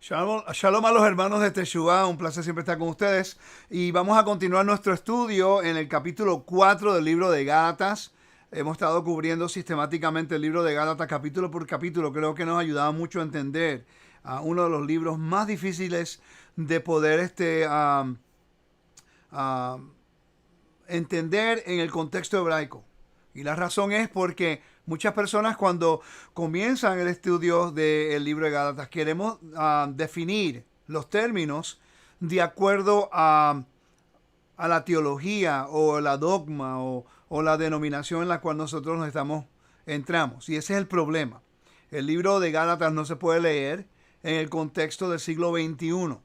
Shalom, shalom a los hermanos de Teshuvah, un placer siempre estar con ustedes. Y vamos a continuar nuestro estudio en el capítulo 4 del libro de Gálatas. Hemos estado cubriendo sistemáticamente el libro de Gálatas capítulo por capítulo. Creo que nos ha ayudado mucho a entender uno de los libros más difíciles de poder entender en el contexto hebraico. Y la razón es porque muchas personas cuando comienzan el estudio del libro de Gálatas queremos definir los términos de acuerdo a la teología o la dogma o la denominación en la cual nosotros entramos. Y ese es el problema. El libro de Gálatas no se puede leer en el contexto del siglo XXI.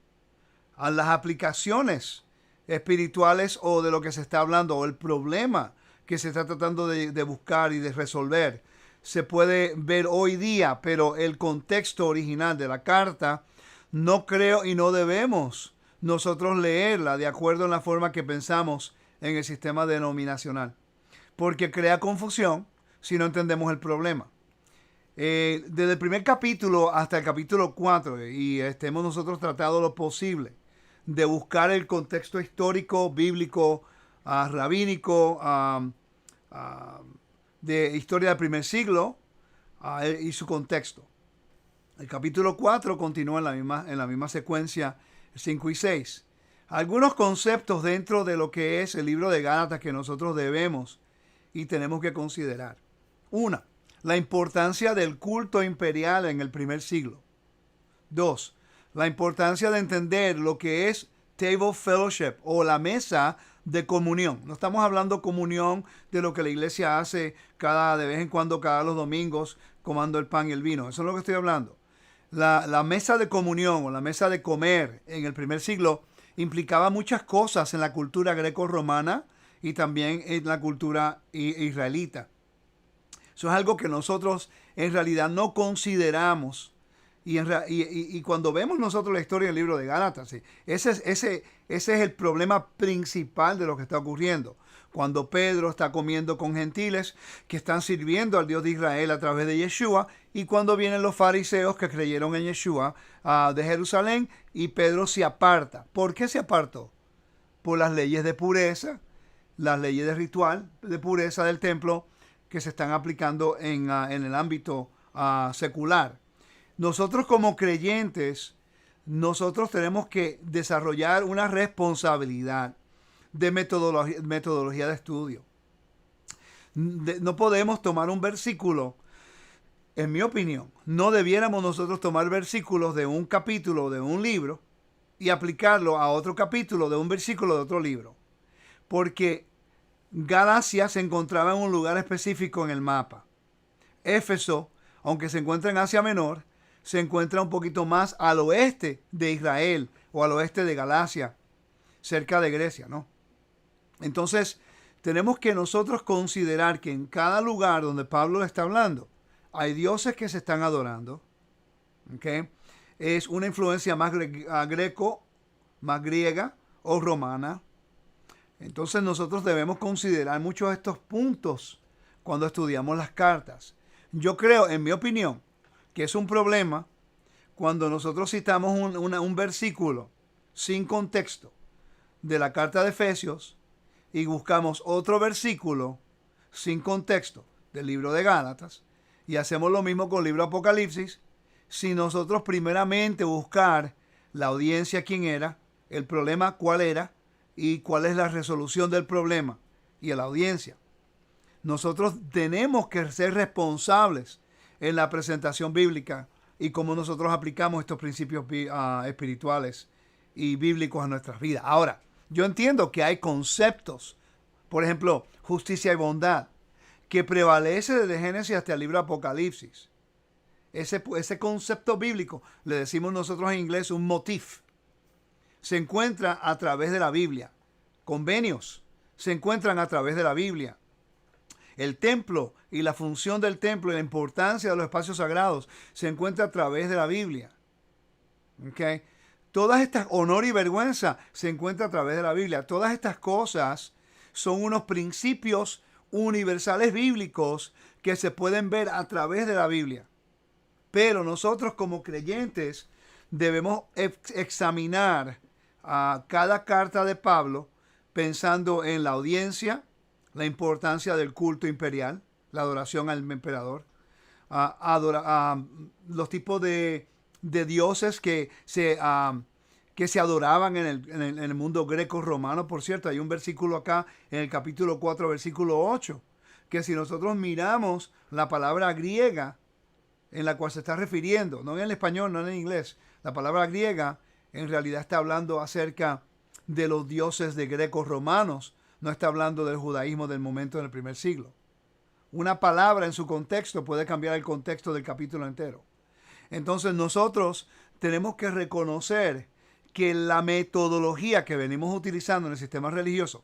A las aplicaciones espirituales o de lo que se está hablando o el problema que se está tratando de buscar y de resolver se puede ver hoy día, pero el contexto original de la carta no creo y no debemos nosotros leerla de acuerdo en la forma que pensamos en el sistema denominacional, porque crea confusión si no entendemos el problema. Desde el primer capítulo hasta el capítulo 4, y hemos nosotros tratado lo posible de buscar el contexto histórico, bíblico, rabínico, de historia del primer siglo y su contexto. El capítulo 4 continúa en la misma secuencia 5 y 6. Algunos conceptos dentro de lo que es el libro de Gálatas que nosotros debemos y tenemos que considerar. Una, la importancia del culto imperial en el primer siglo. Dos, la importancia de entender lo que es table fellowship o la mesa de comunión. No estamos hablando comunión de lo que la iglesia hace de vez en cuando, cada los domingos, comando el pan y el vino. Eso es lo que estoy hablando. La mesa de comunión o la mesa de comer en el primer siglo implicaba muchas cosas en la cultura greco-romana y también en la cultura israelita. Eso es algo que nosotros en realidad no consideramos. Y cuando vemos nosotros la historia del libro de Gálatas, ¿sí? Ese es el problema principal de lo que está ocurriendo. Cuando Pedro está comiendo con gentiles que están sirviendo al Dios de Israel a través de Yeshua, y cuando vienen los fariseos que creyeron en Yeshua de Jerusalén, y Pedro se aparta. ¿Por qué se apartó? Por las leyes de pureza, las leyes de ritual de pureza del templo que se están aplicando en el ámbito secular. Nosotros como creyentes, nosotros tenemos que desarrollar una responsabilidad de metodología de estudio. No podemos tomar un versículo, en mi opinión, no debiéramos nosotros tomar versículos de un capítulo de un libro y aplicarlo a otro capítulo de un versículo de otro libro. Porque Galacia se encontraba en un lugar específico en el mapa. Éfeso, aunque se encuentra en Asia Menor, se encuentra un poquito más al oeste de Israel o al oeste de Galacia, cerca de Grecia, ¿no? Entonces, tenemos que nosotros considerar que en cada lugar donde Pablo está hablando, hay dioses que se están adorando, ¿okay? Es una influencia más greco, más griega o romana. Entonces, nosotros debemos considerar muchos de estos puntos cuando estudiamos las cartas. Yo creo, en mi opinión, que es un problema cuando nosotros citamos un versículo sin contexto de la carta de Efesios y buscamos otro versículo sin contexto del libro de Gálatas y hacemos lo mismo con el libro de Apocalipsis sin nosotros primeramente buscar la audiencia quién era, el problema cuál era y cuál es la resolución del problema y a la audiencia. Nosotros tenemos que ser responsables en la presentación bíblica y cómo nosotros aplicamos estos principios espirituales y bíblicos a nuestras vidas. Ahora, yo entiendo que hay conceptos, por ejemplo, justicia y bondad, que prevalece desde Génesis hasta el libro de Apocalipsis. Ese concepto bíblico, le decimos nosotros en inglés un motif, se encuentra a través de la Biblia. Convenios se encuentran a través de la Biblia. El templo y la función del templo y la importancia de los espacios sagrados se encuentra a través de la Biblia. ¿Okay? Todas estas, honor y vergüenza, se encuentra a través de la Biblia. Todas estas cosas son unos principios universales bíblicos que se pueden ver a través de la Biblia. Pero nosotros como creyentes debemos examinar cada carta de Pablo pensando en la audiencia, la importancia del culto imperial, la adoración al emperador, los tipos de dioses que se adoraban en el mundo greco-romano. Por cierto, hay un versículo acá en el capítulo 4, versículo 8, que si nosotros miramos la palabra griega en la cual se está refiriendo, no en el español, no en el inglés, la palabra griega en realidad está hablando acerca de los dioses de greco-romanos, no está hablando del judaísmo del momento del primer siglo. Una palabra en su contexto puede cambiar el contexto del capítulo entero. Entonces nosotros tenemos que reconocer que la metodología que venimos utilizando en el sistema religioso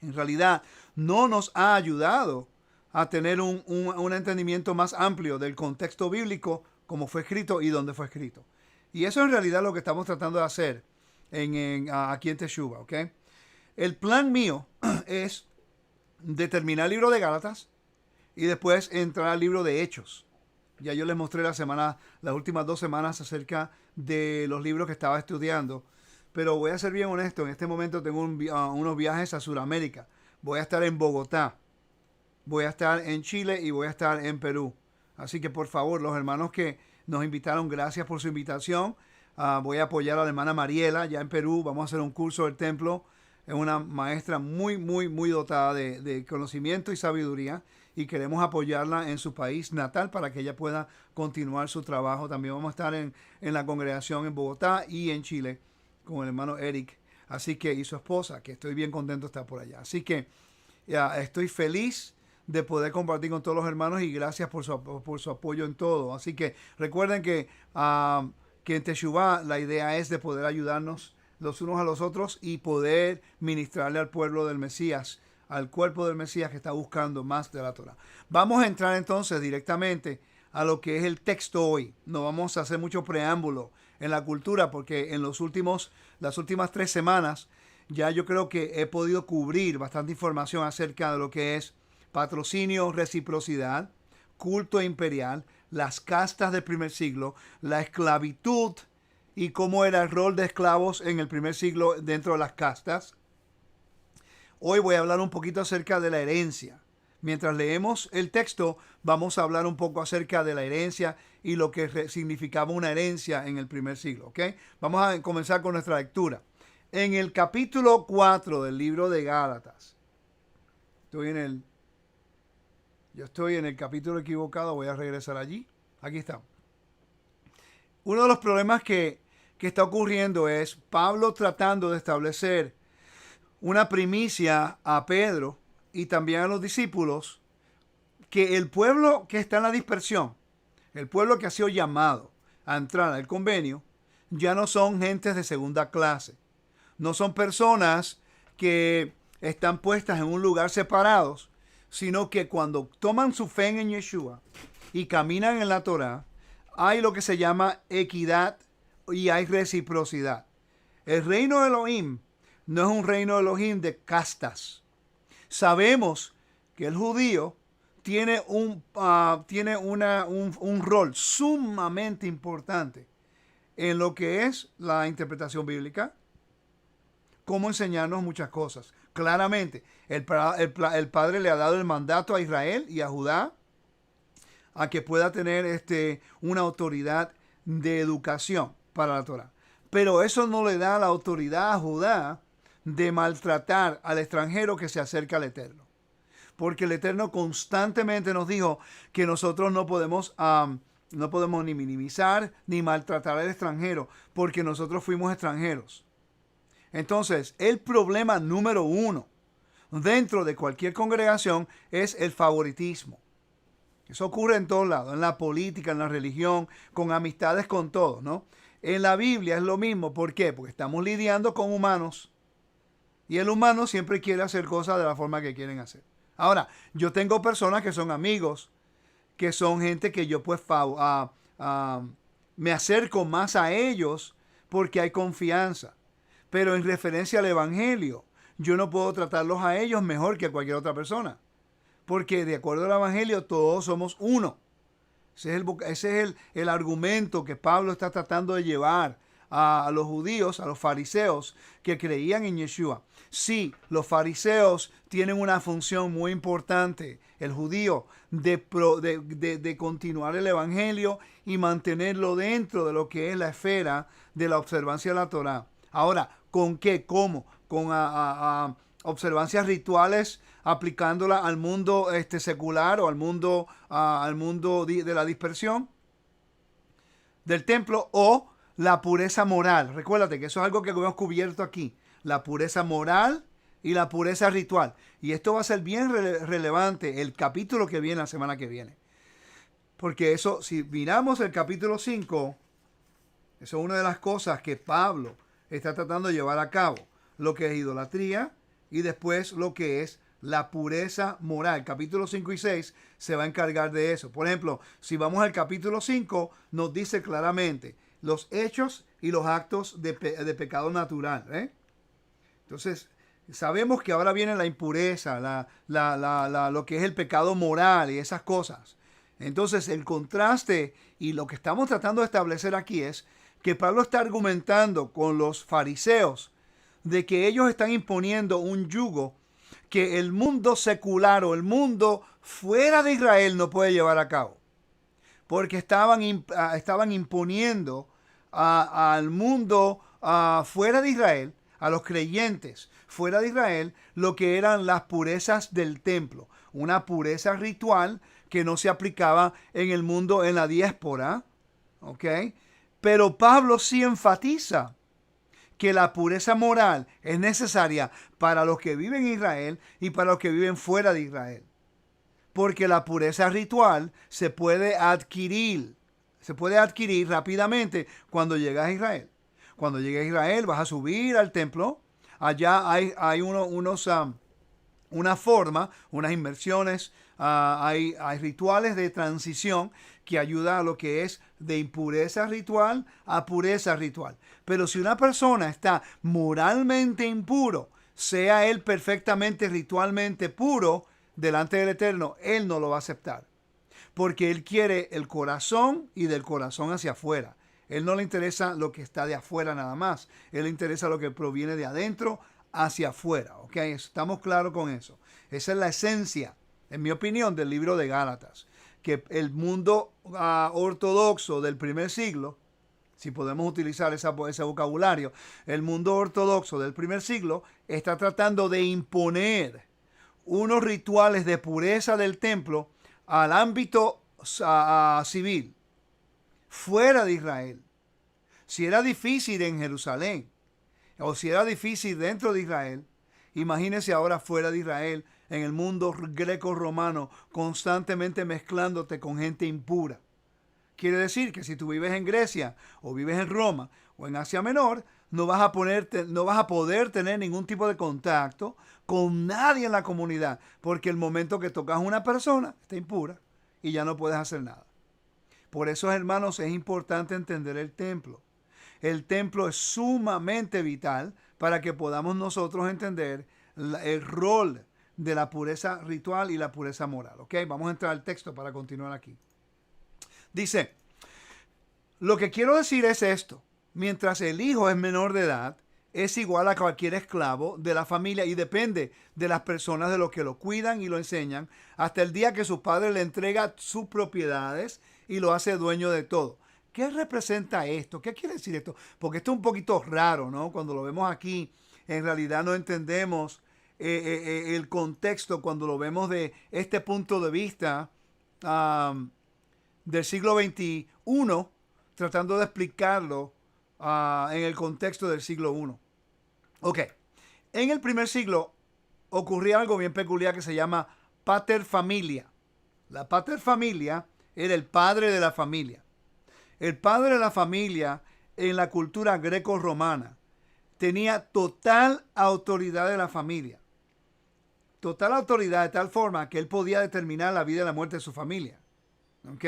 en realidad no nos ha ayudado a tener un entendimiento más amplio del contexto bíblico, como fue escrito y dónde fue escrito. Y eso es en realidad lo que estamos tratando de hacer aquí en Teshuvah, ¿ok? El plan mío es determinar el libro de Gálatas y después entrar al libro de Hechos. Ya yo les mostré las últimas 2 semanas acerca de los libros que estaba estudiando. Pero voy a ser bien honesto, en este momento tengo unos viajes a Sudamérica. Voy a estar en Bogotá, voy a estar en Chile y voy a estar en Perú. Así que por favor, los hermanos que nos invitaron, gracias por su invitación. Voy a apoyar a la hermana Mariela, ya en Perú. Vamos a hacer un curso del templo. Es una maestra muy, muy, muy dotada de conocimiento y sabiduría. Y queremos apoyarla en su país natal para que ella pueda continuar su trabajo. También vamos a estar en la congregación en Bogotá y en Chile con el hermano Eric. Así que, y su esposa, que estoy bien contento de estar por allá. Así que ya estoy feliz de poder compartir con todos los hermanos y gracias por su apoyo en todo. Así que recuerden que en Teshuvah la idea es de poder ayudarnos los unos a los otros y poder ministrarle al pueblo del Mesías, al cuerpo del Mesías que está buscando más de la Torah. Vamos a entrar entonces directamente a lo que es el texto hoy. No vamos a hacer mucho preámbulo en la cultura porque en las últimas 3 semanas ya yo creo que he podido cubrir bastante información acerca de lo que es patrocinio, reciprocidad, culto imperial, las castas del primer siglo, la esclavitud y cómo era el rol de esclavos en el primer siglo dentro de las castas. Hoy voy a hablar un poquito acerca de la herencia. Mientras leemos el texto, vamos a hablar un poco acerca de la herencia y lo que significaba una herencia en el primer siglo. ¿Ok? Vamos a comenzar con nuestra lectura. En el capítulo 4 del libro de Gálatas. Yo estoy en el capítulo equivocado, voy a regresar allí. Aquí está. Uno de los problemas que está ocurriendo es Pablo tratando de establecer una primicia a Pedro y también a los discípulos, que el pueblo que está en la dispersión, el pueblo que ha sido llamado a entrar al convenio, ya no son gentes de segunda clase. No son personas que están puestas en un lugar separados, sino que cuando toman su fe en Yeshua y caminan en la Torah, hay lo que se llama equidad y hay reciprocidad. El reino de Elohim no es un reino de Elohim de castas. Sabemos que el judío tiene un rol sumamente importante en lo que es la interpretación bíblica, cómo enseñarnos muchas cosas. Claramente, el Padre le ha dado el mandato a Israel y a Judá a que pueda tener una autoridad de educación para la Torah. Pero eso no le da la autoridad a Judá de maltratar al extranjero que se acerca al Eterno. Porque el Eterno constantemente nos dijo que nosotros no podemos ni minimizar ni maltratar al extranjero, porque nosotros fuimos extranjeros. Entonces, el problema número 1 dentro de cualquier congregación es el favoritismo. Eso ocurre en todos lados, en la política, en la religión, con amistades con todos, ¿no? En la Biblia es lo mismo. ¿Por qué? Porque estamos lidiando con humanos. Y el humano siempre quiere hacer cosas de la forma que quieren hacer. Ahora, yo tengo personas que son amigos, que son gente que yo pues me acerco más a ellos porque hay confianza. Pero en referencia al Evangelio, yo no puedo tratarlos a ellos mejor que a cualquier otra persona. Porque de acuerdo al Evangelio todos somos uno. Ese es el argumento que Pablo está tratando de llevar a los judíos, a los fariseos que creían en Yeshua. Sí, los fariseos tienen una función muy importante, el judío, de continuar el evangelio y mantenerlo dentro de lo que es la esfera de la observancia de la Torá. Ahora, ¿con qué? ¿Cómo? Con observancias rituales, aplicándola al mundo secular o al mundo de la dispersión del templo, o la pureza moral. Recuérdate que eso es algo que hemos cubierto aquí. La pureza moral y la pureza ritual. Y esto va a ser bien relevante el capítulo que viene la semana que viene. Porque eso, si miramos el capítulo 5, eso es una de las cosas que Pablo está tratando de llevar a cabo. Lo que es idolatría y después lo que es la pureza moral. Capítulo 5 y 6 se va a encargar de eso. Por ejemplo, si vamos al capítulo 5, nos dice claramente los hechos y los actos de pecado natural. Entonces, sabemos que ahora viene la impureza, lo que es el pecado moral y esas cosas. Entonces, el contraste y lo que estamos tratando de establecer aquí es que Pablo está argumentando con los fariseos de que ellos están imponiendo un yugo que el mundo secular o el mundo fuera de Israel no puede llevar a cabo. Porque estaban imponiendo al mundo fuera de Israel, a los creyentes fuera de Israel, lo que eran las purezas del templo. Una pureza ritual que no se aplicaba en el mundo, en la diáspora. ¿Ok? Pero Pablo sí enfatiza que la pureza moral es necesaria para los que viven en Israel y para los que viven fuera de Israel. Porque la pureza ritual se puede adquirir rápidamente cuando llegas a Israel. Cuando llegues a Israel vas a subir al templo. Allá hay una forma, unas inmersiones, hay rituales de transición que ayuda a lo que es de impureza ritual a pureza ritual. Pero si una persona está moralmente impuro, sea él perfectamente ritualmente puro delante del Eterno, él no lo va a aceptar. Porque él quiere el corazón y del corazón hacia afuera. Él no le interesa lo que está de afuera nada más. Él le interesa lo que proviene de adentro hacia afuera. ¿Ok? Estamos claros con eso. Esa es la esencia, en mi opinión, del libro de Gálatas. Que el mundo ortodoxo del primer siglo, si podemos utilizar ese vocabulario, el mundo ortodoxo del primer siglo está tratando de imponer unos rituales de pureza del templo al ámbito civil, fuera de Israel. Si era difícil en Jerusalén, o si era difícil dentro de Israel, imagínese ahora fuera de Israel, en el mundo greco-romano, constantemente mezclándote con gente impura. Quiere decir que si tú vives en Grecia, o vives en Roma, o en Asia Menor, no vas a poder tener ningún tipo de contacto con nadie en la comunidad, porque el momento que tocas a una persona está impura y ya no puedes hacer nada. Por eso, hermanos, es importante entender el templo. El templo es sumamente vital para que podamos nosotros entender el rol de la pureza ritual y la pureza moral. ¿Ok? Vamos a entrar al texto para continuar aquí. Dice, lo que quiero decir es esto. Mientras el hijo es menor de edad, es igual a cualquier esclavo de la familia y depende de las personas de los que lo cuidan y lo enseñan hasta el día que su padre le entrega sus propiedades y lo hace dueño de todo. ¿Qué representa esto? ¿Qué quiere decir esto? Porque esto es un poquito raro, ¿no? Cuando lo vemos aquí, en realidad no entendemos el contexto cuando lo vemos de este punto de vista del siglo XXI, tratando de explicarlo en el contexto del siglo I. Ok, en el primer siglo ocurría algo bien peculiar que se llama pater familia. La pater familia era el padre de la familia. El padre de la familia en la cultura greco-romana tenía total autoridad de la familia. Total autoridad de tal forma que él podía determinar la vida y la muerte de su familia. ¿Ok?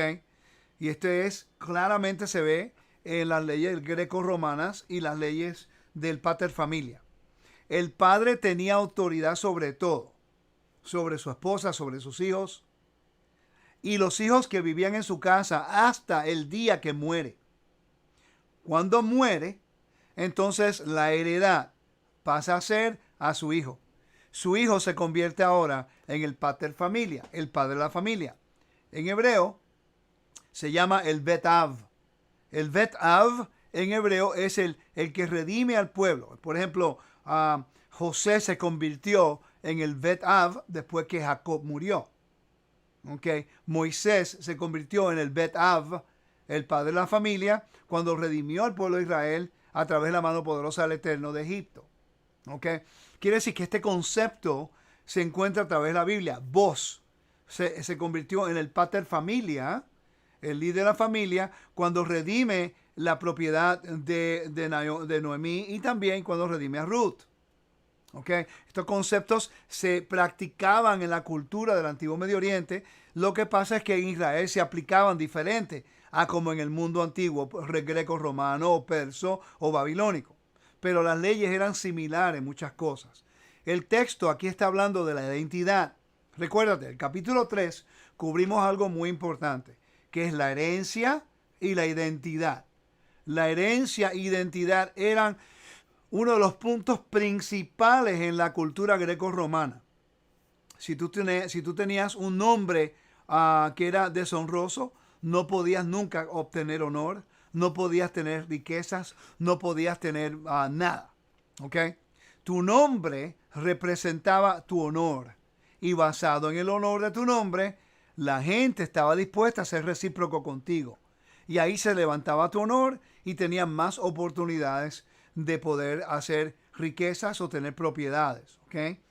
Y claramente se ve en las leyes greco-romanas y las leyes del pater familia. El padre tenía autoridad sobre todo, sobre su esposa, sobre sus hijos. y los hijos que vivían en su casa hasta el día que muere. Cuando muere, entonces la heredad pasa a ser a su hijo. Su hijo se convierte ahora en el pater familia, el padre de la familia. En hebreo se llama el Bet Av. El Bet Av en hebreo es el que redime al pueblo. Por ejemplo, José se convirtió en el Bet Av después que Jacob murió. Okay. Moisés se convirtió en el Bet Av, el padre de la familia, cuando redimió al pueblo de Israel a través de la mano poderosa del Eterno de Egipto. Okay. Quiere decir que este concepto se encuentra a través de la Biblia. Vos se convirtió en el pater familia, el líder de la familia, cuando redime la propiedad de Noemí y también cuando redime a Ruth. Okay. Estos conceptos se practicaban en la cultura del Antiguo Medio Oriente. Lo que pasa es que en Israel se aplicaban diferente a como en el mundo antiguo, greco-romano o perso o babilónico. Pero las leyes eran similares en muchas cosas. El texto aquí está hablando de la identidad. Recuérdate, el capítulo 3 cubrimos algo muy importante, que es la herencia y la identidad. La herencia e identidad eran uno de los puntos principales en la cultura greco-romana. Si tú tenías un nombre que era deshonroso, no podías nunca obtener honor, no podías tener riquezas, no podías tener nada. ¿Okay? Tu nombre representaba tu honor. Y basado en el honor de tu nombre, la gente estaba dispuesta a ser recíproco contigo. Y ahí se levantaba tu honor y tenías más oportunidades de poder hacer riquezas o tener propiedades. ¿Okay?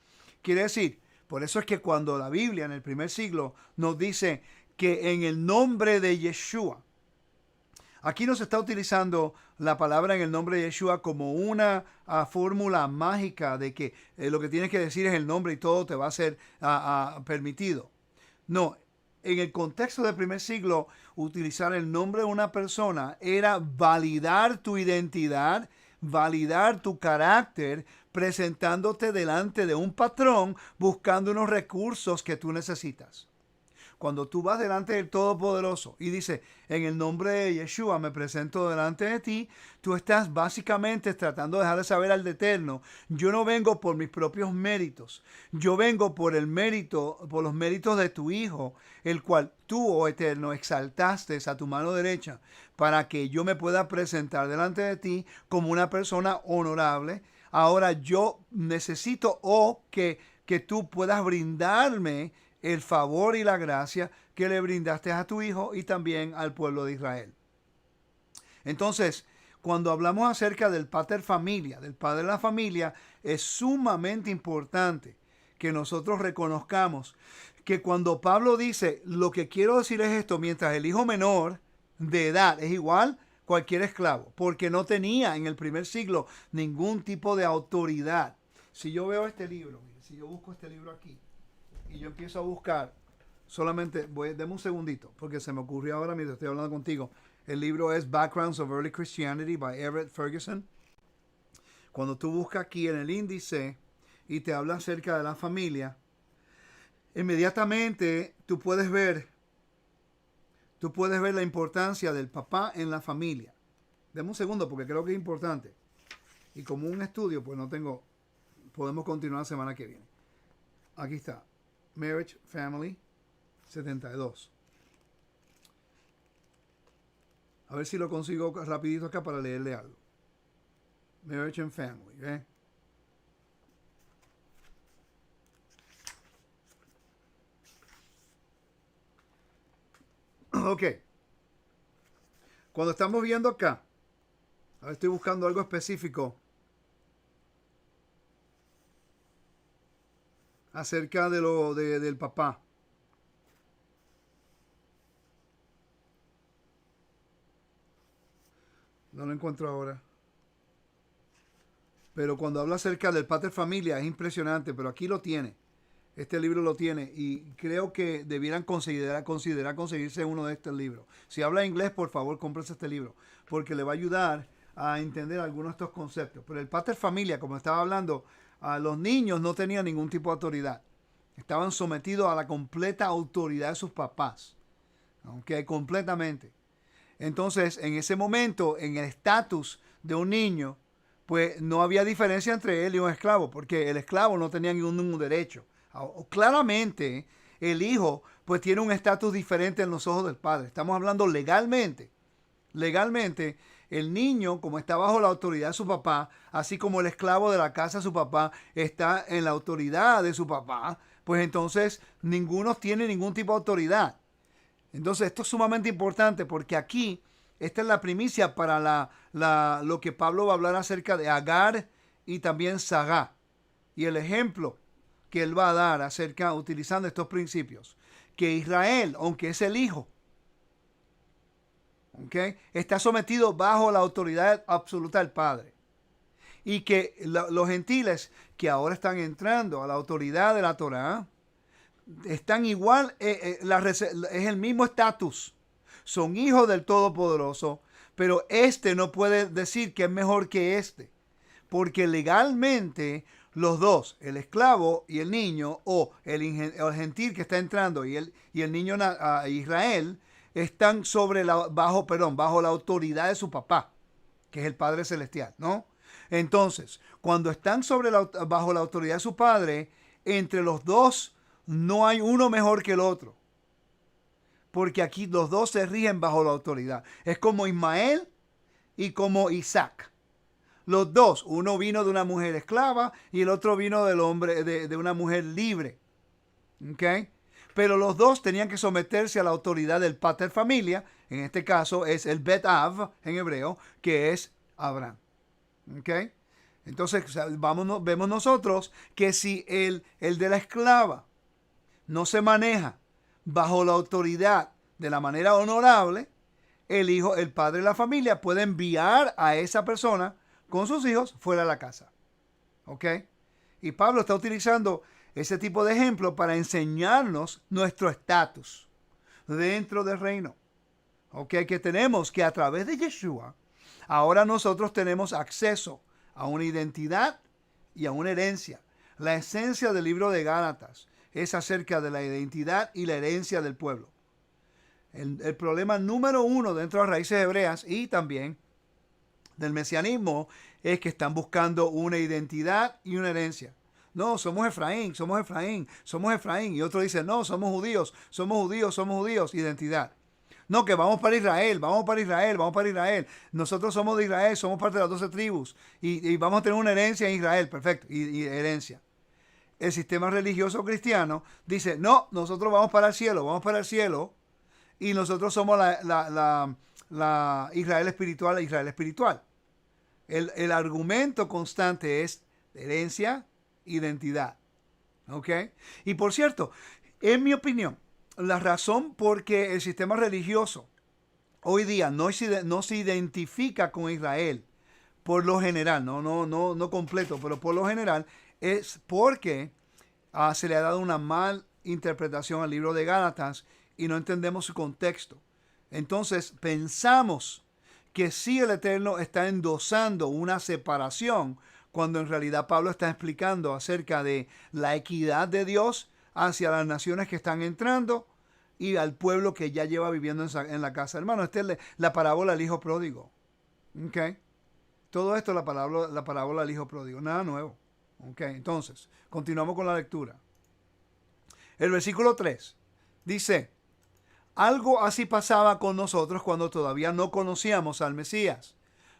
Quiere decir, por eso es que cuando la Biblia en el primer siglo nos dice que en el nombre de Yeshua, aquí no se está utilizando la palabra en el nombre de Yeshua como una fórmula mágica de que lo que tienes que decir es el nombre y todo te va a ser permitido. No, en el contexto del primer siglo, utilizar el nombre de una persona era validar tu identidad, validar tu carácter, presentándote delante de un patrón buscando unos recursos que tú necesitas. Cuando tú vas delante del Todopoderoso y dice, en el nombre de Yeshua me presento delante de ti, tú estás básicamente tratando de dejar de saber al Eterno, yo no vengo por mis propios méritos, yo vengo por los méritos de tu Hijo, el cual tú, oh Eterno, exaltaste a tu mano derecha para que yo me pueda presentar delante de ti como una persona honorable. Ahora yo necesito que tú puedas brindarme el favor y la gracia que le brindaste a tu Hijo y también al pueblo de Israel. Entonces, cuando hablamos acerca del pater familia, del padre de la familia, es sumamente importante que nosotros reconozcamos que cuando Pablo dice, lo que quiero decir es esto, mientras el hijo menor de edad es igual cualquier esclavo, porque no tenía en el primer siglo ningún tipo de autoridad. Si yo veo este libro, si yo busco este libro aquí, y yo empiezo a buscar, deme un segundito, porque se me ocurrió ahora mientras estoy hablando contigo. El libro es Backgrounds of Early Christianity by Everett Ferguson. Cuando tú buscas aquí en el índice y te habla acerca de la familia, inmediatamente tú puedes ver la importancia del papá en la familia. Deme un segundo porque creo que es importante. Y como un estudio, pues podemos continuar la semana que viene. Aquí está. Marriage Family 72. A ver si lo consigo rapidito acá para leerle algo. Marriage and Family, ¿eh? Ok. Cuando estamos viendo acá, a ver, estoy buscando algo específico acerca de del papá. No lo encuentro ahora. Pero cuando habla acerca del pater familia es impresionante, pero aquí lo tiene. Este libro lo tiene y creo que debieran considerar conseguirse uno de estos libros. Si habla inglés, por favor, cómprese este libro, porque le va a ayudar a entender algunos de estos conceptos. Pero el pater familia, como estaba hablando, a los niños no tenían ningún tipo de autoridad. Estaban sometidos a la completa autoridad de sus papás. ¿ok? Completamente. Entonces, en ese momento, en el estatus de un niño, pues no había diferencia entre él y un esclavo, porque el esclavo no tenía ningún derecho. Claramente, el hijo, pues tiene un estatus diferente en los ojos del padre. Estamos hablando legalmente. Legalmente, el niño, como está bajo la autoridad de su papá, así como el esclavo de la casa de su papá está en la autoridad de su papá, pues entonces ninguno tiene ningún tipo de autoridad. Entonces esto es sumamente importante porque aquí esta es la primicia para lo que Pablo va a hablar acerca de Agar y también Sagá. Y el ejemplo que él va a dar acerca, utilizando estos principios, que Israel, aunque es el hijo, ¿okay?, está sometido bajo la autoridad absoluta del Padre. Y que los gentiles que ahora están entrando a la autoridad de la Torá, están igual, es el mismo estatus. Son hijos del Todopoderoso, pero este no puede decir que es mejor que este. Porque legalmente los dos, el esclavo y el niño, o el gentil que está entrando y el niño a Israel, están bajo la autoridad de su papá, que es el Padre Celestial, ¿no? Entonces, cuando están bajo la autoridad de su padre, entre los dos no hay uno mejor que el otro. Porque aquí los dos se rigen bajo la autoridad. Es como Ismael y como Isaac. Los dos, uno vino de una mujer esclava y el otro vino del hombre, de una mujer libre. ¿Okay? Pero los dos tenían que someterse a la autoridad del pater familia. En este caso es el Bet Av en hebreo, que es Abraham. ¿Okay? Entonces vemos nosotros que si el de la esclava no se maneja bajo la autoridad de la manera honorable, el padre de la familia puede enviar a esa persona con sus hijos fuera de la casa. ¿Ok? Y Pablo está utilizando ese tipo de ejemplo para enseñarnos nuestro estatus dentro del reino. ¿Ok? Que tenemos que a través de Yeshua, ahora nosotros tenemos acceso a una identidad y a una herencia. La esencia del libro de Gálatas es acerca de la identidad y la herencia del pueblo. El problema número uno dentro de las raíces hebreas y también del mesianismo es que están buscando una identidad y una herencia. No, somos Efraín, somos Efraín, somos Efraín. Y otro dice, no, somos judíos, somos judíos, somos judíos. Identidad. No, que vamos para Israel, vamos para Israel, vamos para Israel. Nosotros somos de Israel, somos parte de las 12 tribus. Y vamos a tener una herencia en Israel, perfecto, y herencia. El sistema religioso cristiano dice, no, nosotros vamos para el cielo, y nosotros somos la Israel espiritual. El argumento constante es herencia, identidad. ¿Ok? Y por cierto, en mi opinión, la razón por que el sistema religioso hoy día no se identifica con Israel, por lo general, no completo, pero por lo general, es porque se le ha dado una mal interpretación al libro de Gálatas y no entendemos su contexto. Entonces pensamos que sí el Eterno está endosando una separación, cuando en realidad Pablo está explicando acerca de la equidad de Dios hacia las naciones que están entrando y al pueblo que ya lleva viviendo en la casa. Hermano, esta es la parábola del hijo pródigo. ¿Okay? Todo esto es la parábola del hijo pródigo, nada nuevo. ¿Okay? Entonces, continuamos con la lectura. El versículo 3 dice, algo así pasaba con nosotros cuando todavía no conocíamos al Mesías.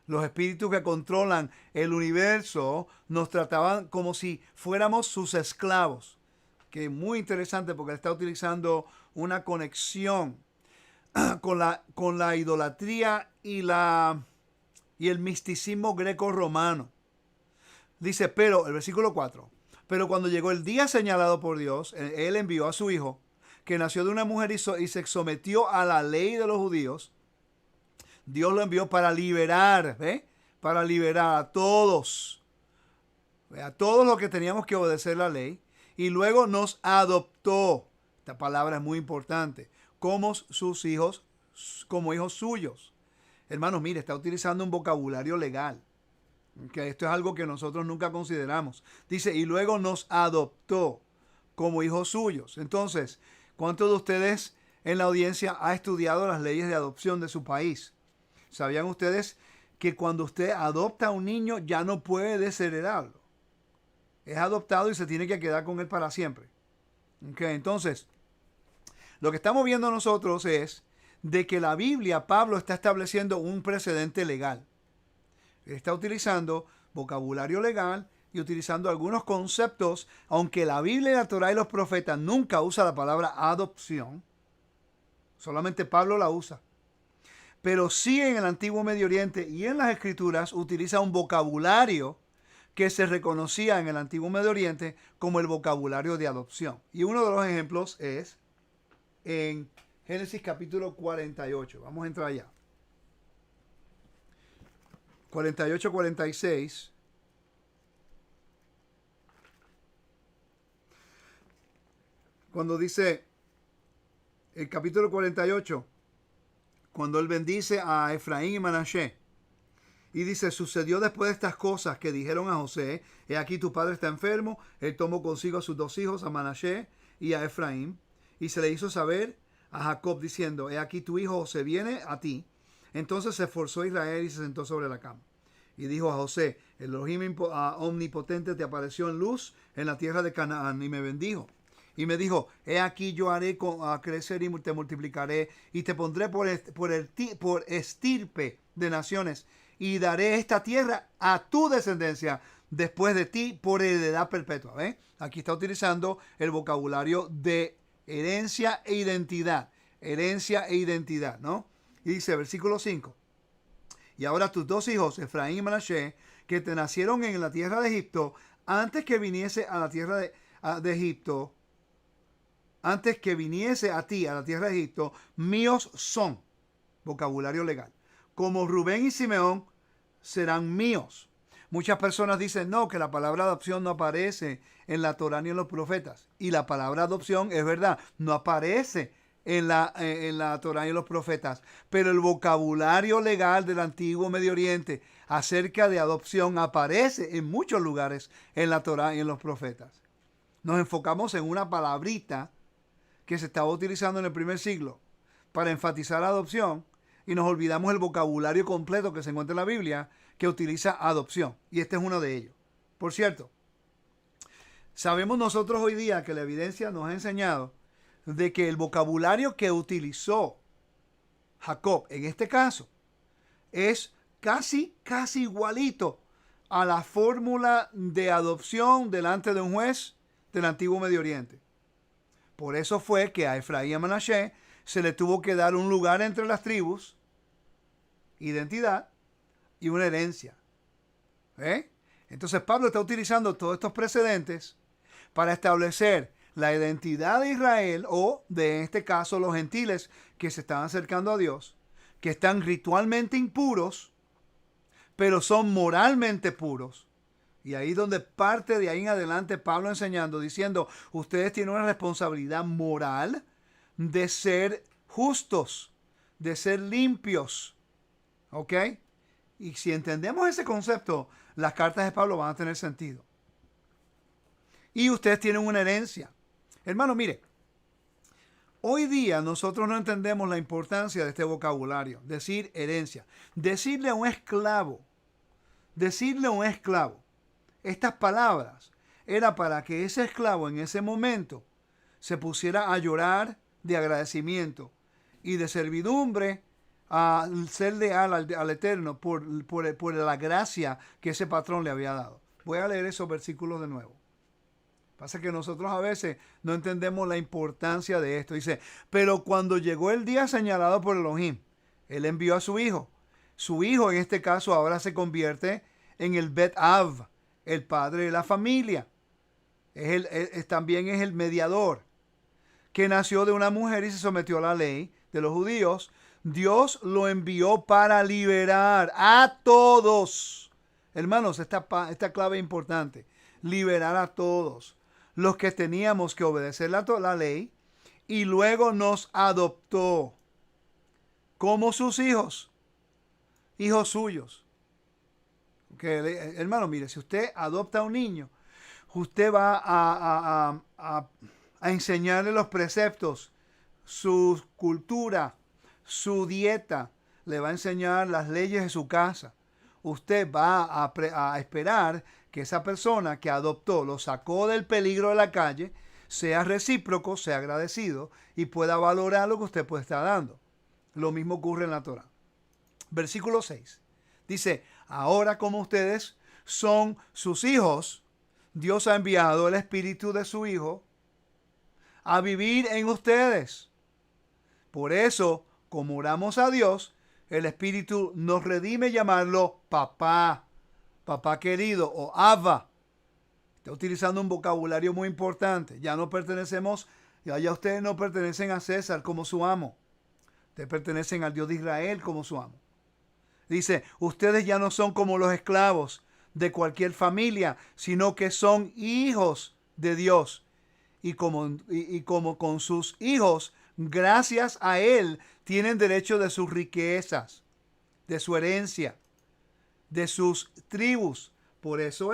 Los espíritus que controlan el universo nos trataban como si fuéramos sus esclavos. Que es muy interesante porque él está utilizando una conexión con la idolatría y el misticismo greco-romano. Dice, pero, el versículo 4, pero cuando llegó el día señalado por Dios, él envió a su hijo, que nació de una mujer y se sometió a la ley de los judíos. Dios lo envió para liberar, para liberar a todos los que teníamos que obedecer la ley, y luego nos adoptó. Esta palabra es muy importante, como sus hijos, como hijos suyos. Hermanos, mire, está utilizando un vocabulario legal. Que esto es algo que nosotros nunca consideramos. Dice, y luego nos adoptó como hijos suyos. Entonces, ¿cuántos de ustedes en la audiencia ha estudiado las leyes de adopción de su país. ¿Sabían ustedes que cuando usted adopta a un niño ya no puede desheredarlo? Es adoptado y se tiene que quedar con él para siempre. Okay, entonces, lo que estamos viendo nosotros es de que la Biblia, Pablo está estableciendo un precedente legal. Está utilizando vocabulario legal y utilizando algunos conceptos, aunque la Biblia, la Torá y los profetas nunca usa la palabra adopción, solamente Pablo la usa. Pero sí en el Antiguo Medio Oriente y en las Escrituras utiliza un vocabulario que se reconocía en el Antiguo Medio Oriente como el vocabulario de adopción. Y uno de los ejemplos es en Génesis capítulo 48. Vamos a entrar allá. 48-46. Cuando dice el capítulo 48, cuando él bendice a Efraín y Manasés, y dice, sucedió después de estas cosas que dijeron a José, he aquí tu padre está enfermo, él tomó consigo a sus dos hijos, a Manasés y a Efraín, y se le hizo saber a Jacob diciendo, he aquí tu hijo José viene a ti. Entonces se esforzó Israel y se sentó sobre la cama. Y dijo a José, el Elohim omnipotente te apareció en luz en la tierra de Canaán y me bendijo. Y me dijo, he aquí yo haré a crecer y te multiplicaré y te pondré por estirpe de naciones y daré esta tierra a tu descendencia después de ti por heredad perpetua. ¿Ven? Aquí está utilizando el vocabulario de herencia e identidad. Herencia e identidad, ¿no? Y dice, versículo 5. Y ahora tus dos hijos, Efraín y Manasés, que te nacieron en la tierra de Egipto, antes que viniese a la tierra de Egipto, antes que viniese a ti, a la tierra de Egipto, míos son. Vocabulario legal. Como Rubén y Simeón serán míos. Muchas personas dicen no, que la palabra adopción no aparece en la Torá ni en los profetas. Y la palabra adopción es verdad, no aparece en la Torá y en los profetas. Pero el vocabulario legal del Antiguo Medio Oriente acerca de adopción aparece en muchos lugares en la Torá y en los profetas. Nos enfocamos en una palabrita que se estaba utilizando en el primer siglo para enfatizar la adopción y nos olvidamos el vocabulario completo que se encuentra en la Biblia que utiliza adopción. Y este es uno de ellos. Por cierto, sabemos nosotros hoy día que la evidencia nos ha enseñado de que el vocabulario que utilizó Jacob en este caso es casi igualito a la fórmula de adopción delante de un juez del Antiguo Medio Oriente. Por eso fue que a Efraín y a Manasés se le tuvo que dar un lugar entre las tribus, identidad y una herencia. Entonces Pablo está utilizando todos estos precedentes para establecer la identidad de Israel o, de este caso, los gentiles que se están acercando a Dios, que están ritualmente impuros, pero son moralmente puros. Y ahí donde parte de ahí en adelante Pablo enseñando, diciendo, ustedes tienen una responsabilidad moral de ser justos, de ser limpios. ¿Ok? Y si entendemos ese concepto, las cartas de Pablo van a tener sentido. Y ustedes tienen una herencia. Hermano, mire, hoy día nosotros no entendemos la importancia de este vocabulario, decir herencia. Decirle a un esclavo, estas palabras era para que ese esclavo en ese momento se pusiera a llorar de agradecimiento y de servidumbre a ser leal al Eterno por la gracia que ese patrón le había dado. Voy a leer esos versículos de nuevo. Pasa que nosotros a veces no entendemos la importancia de esto. Dice, pero cuando llegó el día señalado por Elohim, él envió a su hijo. Su hijo en este caso ahora se convierte en el Bet Av, el padre de la familia. También es el mediador, que nació de una mujer y se sometió a la ley de los judíos. Dios lo envió para liberar a todos. Hermanos, esta clave es importante. Liberar a todos los que teníamos que obedecer la ley, y luego nos adoptó como sus hijos suyos. Hermano, mire, si usted adopta a un niño, usted va a enseñarle los preceptos su cultura, su dieta, le va a enseñar las leyes de su casa. Usted va a esperar que esa persona que adoptó, lo sacó del peligro de la calle, sea recíproco, sea agradecido y pueda valorar lo que usted puede estar dando. Lo mismo ocurre en la Torá. Versículo 6. Dice, ahora como ustedes son sus hijos, Dios ha enviado el Espíritu de su Hijo a vivir en ustedes. Por eso, como oramos a Dios, el Espíritu nos redime llamarlo papá, papá querido o Abba. Está utilizando un vocabulario muy importante. Ya ustedes no pertenecen a César como su amo. Ustedes pertenecen al Dios de Israel como su amo. Dice, ustedes ya no son como los esclavos de cualquier familia, sino que son hijos de Dios. Y como con sus hijos, gracias a Él, tienen derecho de sus riquezas, de su herencia, de sus tribus. Por eso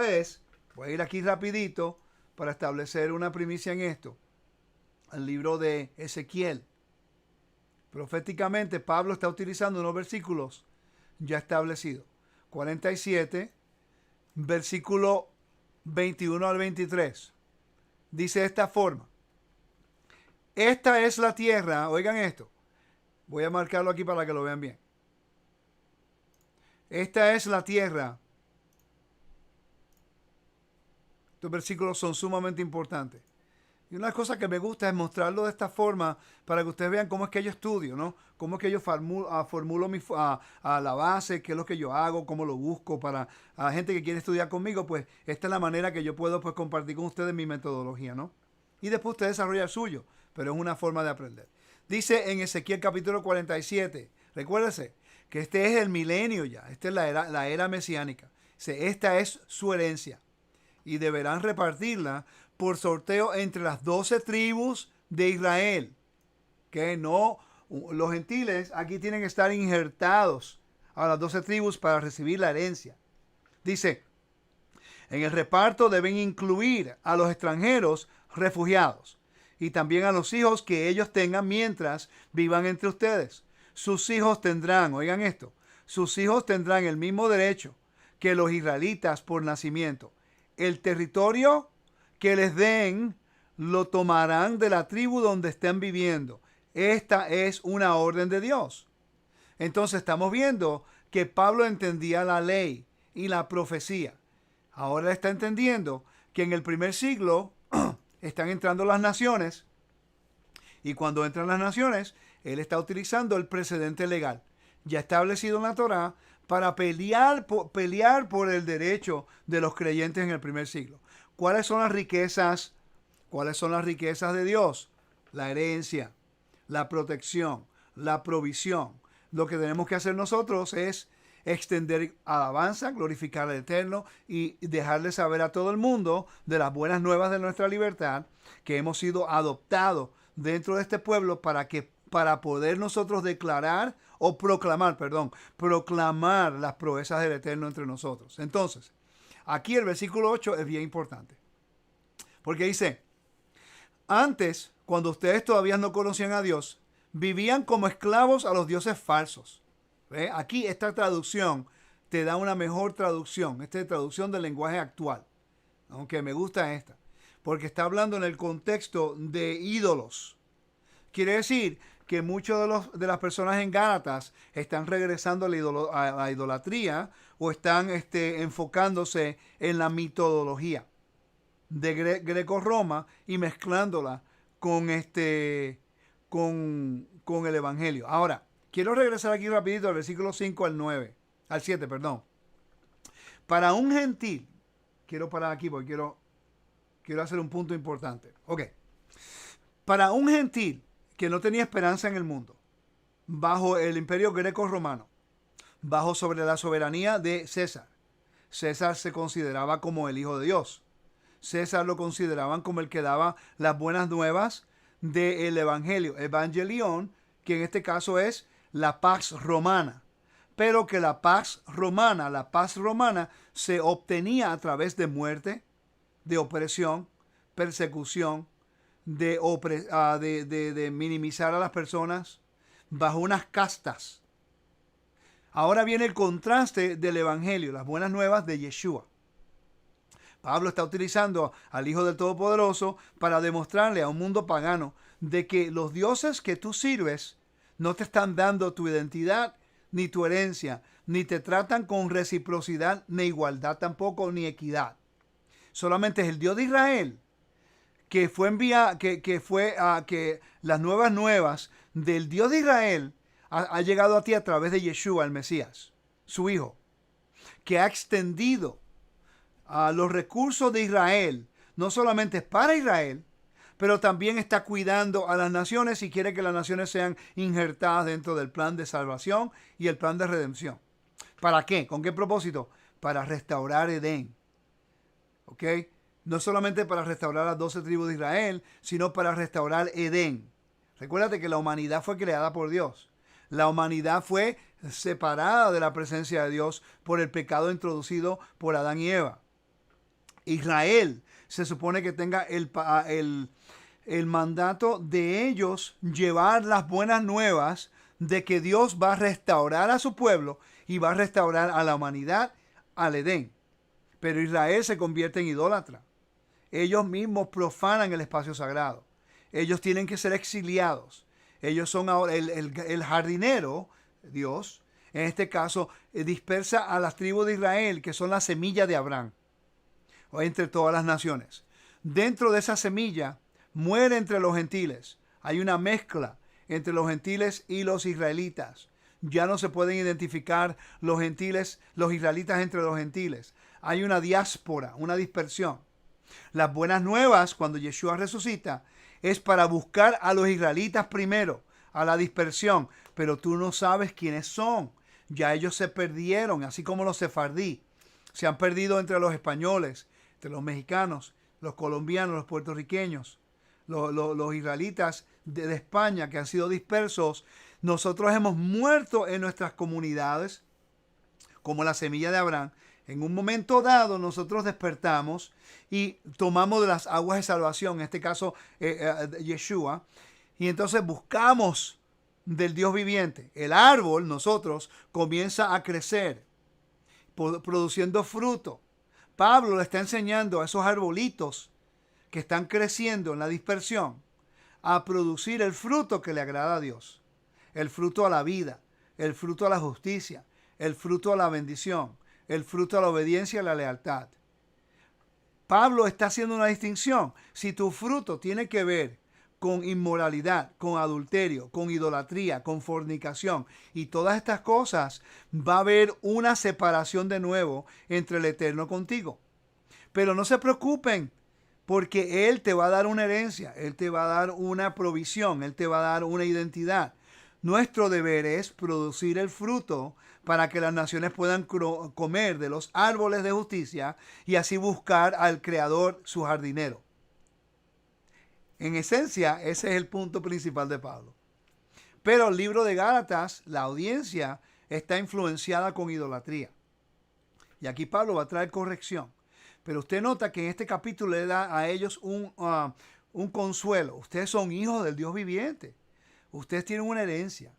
voy a ir aquí rapidito para establecer una primicia en esto. El libro de Ezequiel. Proféticamente, Pablo está utilizando unos versículos ya establecidos. 47, versículo 21 al 23. Dice de esta forma. Esta es la tierra, oigan esto. Voy a marcarlo aquí para que lo vean bien. Esta es la tierra. Estos versículos son sumamente importantes. Y una cosa que me gusta es mostrarlo de esta forma para que ustedes vean cómo es que yo estudio, ¿no? Cómo es que yo formulo la base, qué es lo que yo hago, cómo lo busco para a la gente que quiere estudiar conmigo, pues esta es la manera que yo puedo pues compartir con ustedes mi metodología, ¿no? Y después usted desarrolla el suyo, pero es una forma de aprender. Dice en Ezequiel capítulo 47, recuérdese que este es el milenio ya, esta es la era mesiánica. Dice, esta es su herencia y deberán repartirla por sorteo entre las 12 tribus de Israel. Que no, los gentiles aquí tienen que estar injertados a las 12 tribus para recibir la herencia. Dice, en el reparto deben incluir a los extranjeros refugiados y también a los hijos que ellos tengan mientras vivan entre ustedes. Sus hijos tendrán, oigan esto, sus hijos tendrán el mismo derecho que los israelitas por nacimiento. El territorio que les den lo tomarán de la tribu donde estén viviendo. Esta es una orden de Dios. Entonces estamos viendo que Pablo entendía la ley y la profecía. Ahora está entendiendo que en el primer siglo están entrando las naciones y cuando entran las naciones, él está utilizando el precedente legal ya establecido en la Torá para pelear por el derecho de los creyentes en el primer siglo. ¿Cuáles son las riquezas? ¿Cuáles son las riquezas de Dios? La herencia, la protección, la provisión. Lo que tenemos que hacer nosotros es extender alabanza, glorificar al Eterno y dejarle saber a todo el mundo de las buenas nuevas de nuestra libertad, que hemos sido adoptados dentro de este pueblo para poder nosotros proclamar las proezas del Eterno entre nosotros. Entonces, aquí el versículo 8 es bien importante. Porque dice, antes, cuando ustedes todavía no conocían a Dios, vivían como esclavos a los dioses falsos. ¿Ve? Aquí esta traducción te da una mejor traducción. Esta es traducción del lenguaje actual. Aunque me gusta esta. Porque está hablando en el contexto de ídolos. Quiere decir que muchas de las personas en Gálatas están regresando a la idolatría o están enfocándose en la mitología de Greco-Roma y mezclándola con el Evangelio. Ahora, quiero regresar aquí rapidito al versículo 5 al 7, perdón. Para un gentil, quiero parar aquí porque quiero hacer un punto importante. Ok. Para un gentil que no tenía esperanza en el mundo, bajo el imperio greco-romano, sobre la soberanía de César. César se consideraba como el Hijo de Dios. César lo consideraban como el que daba las buenas nuevas del Evangelio. Evangelion, que en este caso es la Pax Romana. Pero que la paz romana se obtenía a través de muerte, de opresión, persecución, de minimizar a las personas bajo unas castas. Ahora viene el contraste del Evangelio, las buenas nuevas de Yeshua. Pablo está utilizando al Hijo del Todopoderoso para demostrarle a un mundo pagano de que los dioses que tú sirves no te están dando tu identidad ni tu herencia, ni te tratan con reciprocidad, ni igualdad tampoco, ni equidad. Solamente es el Dios de Israel que fue enviado, que las nuevas del Dios de Israel ha llegado a ti a través de Yeshua, el Mesías, su Hijo, que ha extendido los recursos de Israel, no solamente para Israel, pero también está cuidando a las naciones y quiere que las naciones sean injertadas dentro del plan de salvación y el plan de redención. ¿Para qué? ¿Con qué propósito? Para restaurar Edén. ¿Ok? No solamente para restaurar las 12 tribus de Israel, sino para restaurar Edén. Recuérdate que la humanidad fue creada por Dios. La humanidad fue separada de la presencia de Dios por el pecado introducido por Adán y Eva. Israel se supone que tenga el mandato de ellos llevar las buenas nuevas de que Dios va a restaurar a su pueblo y va a restaurar a la humanidad al Edén. Pero Israel se convierte en idólatra. Ellos mismos profanan el espacio sagrado. Ellos tienen que ser exiliados. Ellos son ahora el jardinero, Dios, en este caso, dispersa a las tribus de Israel, que son la semilla de Abraham, o entre todas las naciones. Dentro de esa semilla muere entre los gentiles. Hay una mezcla entre los gentiles y los israelitas. Ya no se pueden identificar los gentiles, los israelitas entre los gentiles. Hay una diáspora, una dispersión. Las buenas nuevas, cuando Yeshua resucita, es para buscar a los israelitas primero, a la dispersión. Pero tú no sabes quiénes son. Ya ellos se perdieron, así como los sefardí. Se han perdido entre los españoles, entre los mexicanos, los colombianos, los puertorriqueños, los israelitas de España que han sido dispersos. Nosotros hemos muerto en nuestras comunidades, como la semilla de Abraham. En un momento dado nosotros despertamos y tomamos de las aguas de salvación, en este caso Yeshua, y entonces buscamos del Dios viviente. El árbol, nosotros, comienza a crecer, produciendo fruto. Pablo le está enseñando a esos arbolitos que están creciendo en la dispersión a producir el fruto que le agrada a Dios. El fruto a la vida, el fruto a la justicia, el fruto a la bendición, el fruto a la obediencia y a la lealtad. Pablo está haciendo una distinción. Si tu fruto tiene que ver con inmoralidad, con adulterio, con idolatría, con fornicación y todas estas cosas, va a haber una separación de nuevo entre el Eterno contigo. Pero no se preocupen, porque Él te va a dar una herencia, Él te va a dar una provisión, Él te va a dar una identidad. Nuestro deber es producir el fruto para que las naciones puedan comer de los árboles de justicia y así buscar al Creador, su jardinero. En esencia, ese es el punto principal de Pablo. Pero el libro de Gálatas, la audiencia está influenciada con idolatría. Y aquí Pablo va a traer corrección. Pero usted nota que en este capítulo le da a ellos un consuelo. Ustedes son hijos del Dios viviente. Ustedes tienen una herencia.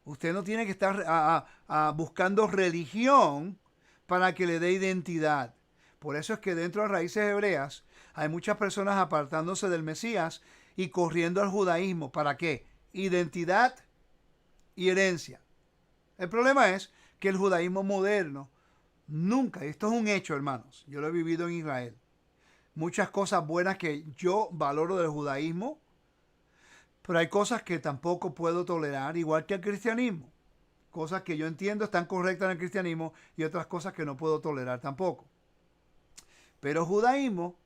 Usted no tiene que estar buscando religión para que le dé identidad. Por eso es que dentro de Raíces Hebreas hay muchas personas apartándose del Mesías y corriendo al judaísmo. ¿Para qué? Identidad y herencia. El problema es que el judaísmo moderno nunca, y esto es un hecho, hermanos, yo lo he vivido en Israel, muchas cosas buenas que yo valoro del judaísmo, pero hay cosas que tampoco puedo tolerar, igual que el cristianismo. Cosas que yo entiendo están correctas en el cristianismo y otras cosas que no puedo tolerar tampoco. Pero judaísmo,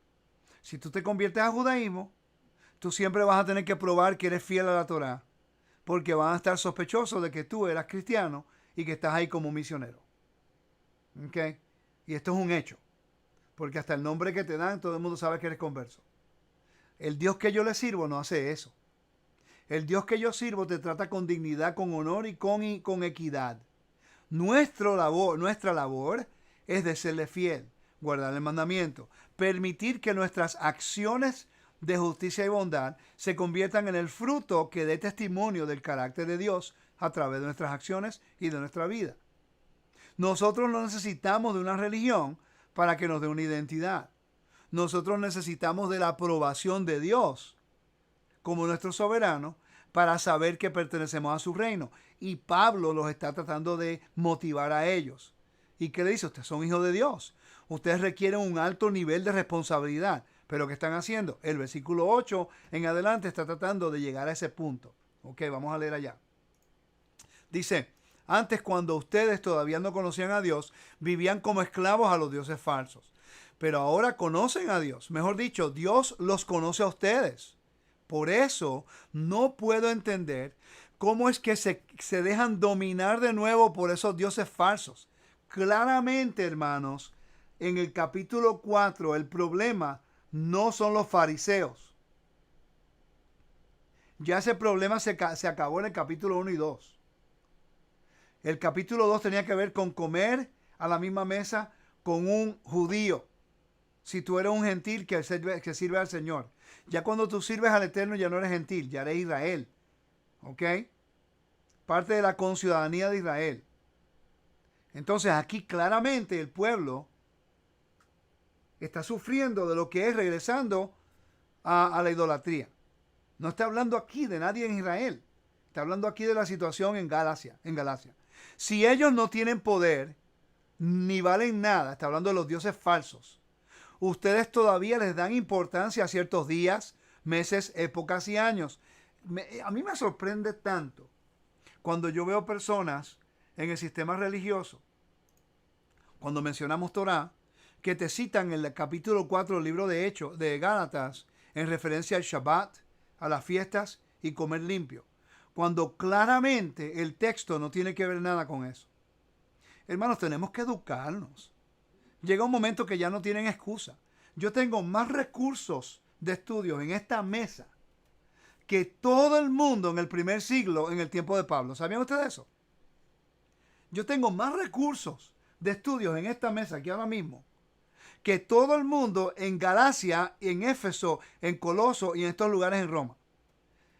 si tú te conviertes a judaísmo, tú siempre vas a tener que probar que eres fiel a la Torá, porque van a estar sospechosos de que tú eras cristiano y que estás ahí como misionero. ¿Ok? Y esto es un hecho, porque hasta el nombre que te dan, todo el mundo sabe que eres converso. El Dios que yo le sirvo no hace eso. El Dios que yo sirvo te trata con dignidad, con honor y con equidad. Nuestra labor es de serle fiel, guardar el mandamiento, permitir que nuestras acciones de justicia y bondad se conviertan en el fruto que dé testimonio del carácter de Dios a través de nuestras acciones y de nuestra vida. Nosotros no necesitamos de una religión para que nos dé una identidad. Nosotros necesitamos de la aprobación de Dios como nuestro soberano para saber que pertenecemos a su reino. Y Pablo los está tratando de motivar a ellos. ¿Y qué le dice? Ustedes son hijos de Dios. Ustedes requieren un alto nivel de responsabilidad. ¿Pero qué están haciendo? El versículo 8 en adelante está tratando de llegar a ese punto. Ok, vamos a leer allá. Dice, antes cuando ustedes todavía no conocían a Dios, vivían como esclavos a los dioses falsos. Pero ahora conocen a Dios. Mejor dicho, Dios los conoce a ustedes. Por eso no puedo entender cómo es que se dejan dominar de nuevo por esos dioses falsos. Claramente, hermanos, en el capítulo 4 el problema no son los fariseos. Ya ese problema se acabó en el capítulo 1 y 2. El capítulo 2 tenía que ver con comer a la misma mesa con un judío. Si tú eres un gentil que sirve al Señor. Ya cuando tú sirves al Eterno ya no eres gentil, ya eres Israel. ¿Ok? Parte de la conciudadanía de Israel. Entonces aquí claramente el pueblo está sufriendo de lo que es regresando a la idolatría. No está hablando aquí de nadie en Israel. Está hablando aquí de la situación en Galacia. Si ellos no tienen poder, ni valen nada, está hablando de los dioses falsos, ustedes todavía les dan importancia a ciertos días, meses, épocas y años. A mí me sorprende tanto cuando yo veo personas en el sistema religioso, cuando mencionamos Torah, que te citan en el capítulo 4 del libro de Hechos, de Gálatas, en referencia al Shabbat, a las fiestas y comer limpio, cuando claramente el texto no tiene que ver nada con eso. Hermanos, tenemos que educarnos. Llega un momento que ya no tienen excusa. Yo tengo más recursos de estudios en esta mesa que todo el mundo en el primer siglo, en el tiempo de Pablo. ¿Sabían ustedes eso? Yo tengo más recursos de estudios en esta mesa aquí ahora mismo que todo el mundo en Galacia, en Éfeso, en Coloso y en estos lugares en Roma.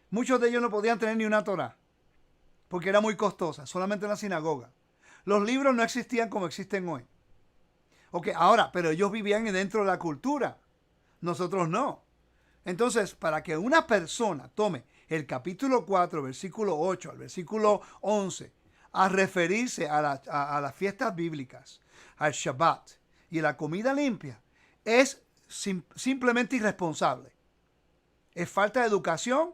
Muchos de ellos no podían tener ni una Torá porque era muy costosa, solamente en la sinagoga. Los libros no existían como existen hoy. Ok, ahora, pero ellos vivían dentro de la cultura. Nosotros no. Entonces, para que una persona tome el capítulo 4, versículo 8 al versículo 11, a referirse a las fiestas bíblicas, al Shabbat y a la comida limpia, es simplemente irresponsable. Es falta de educación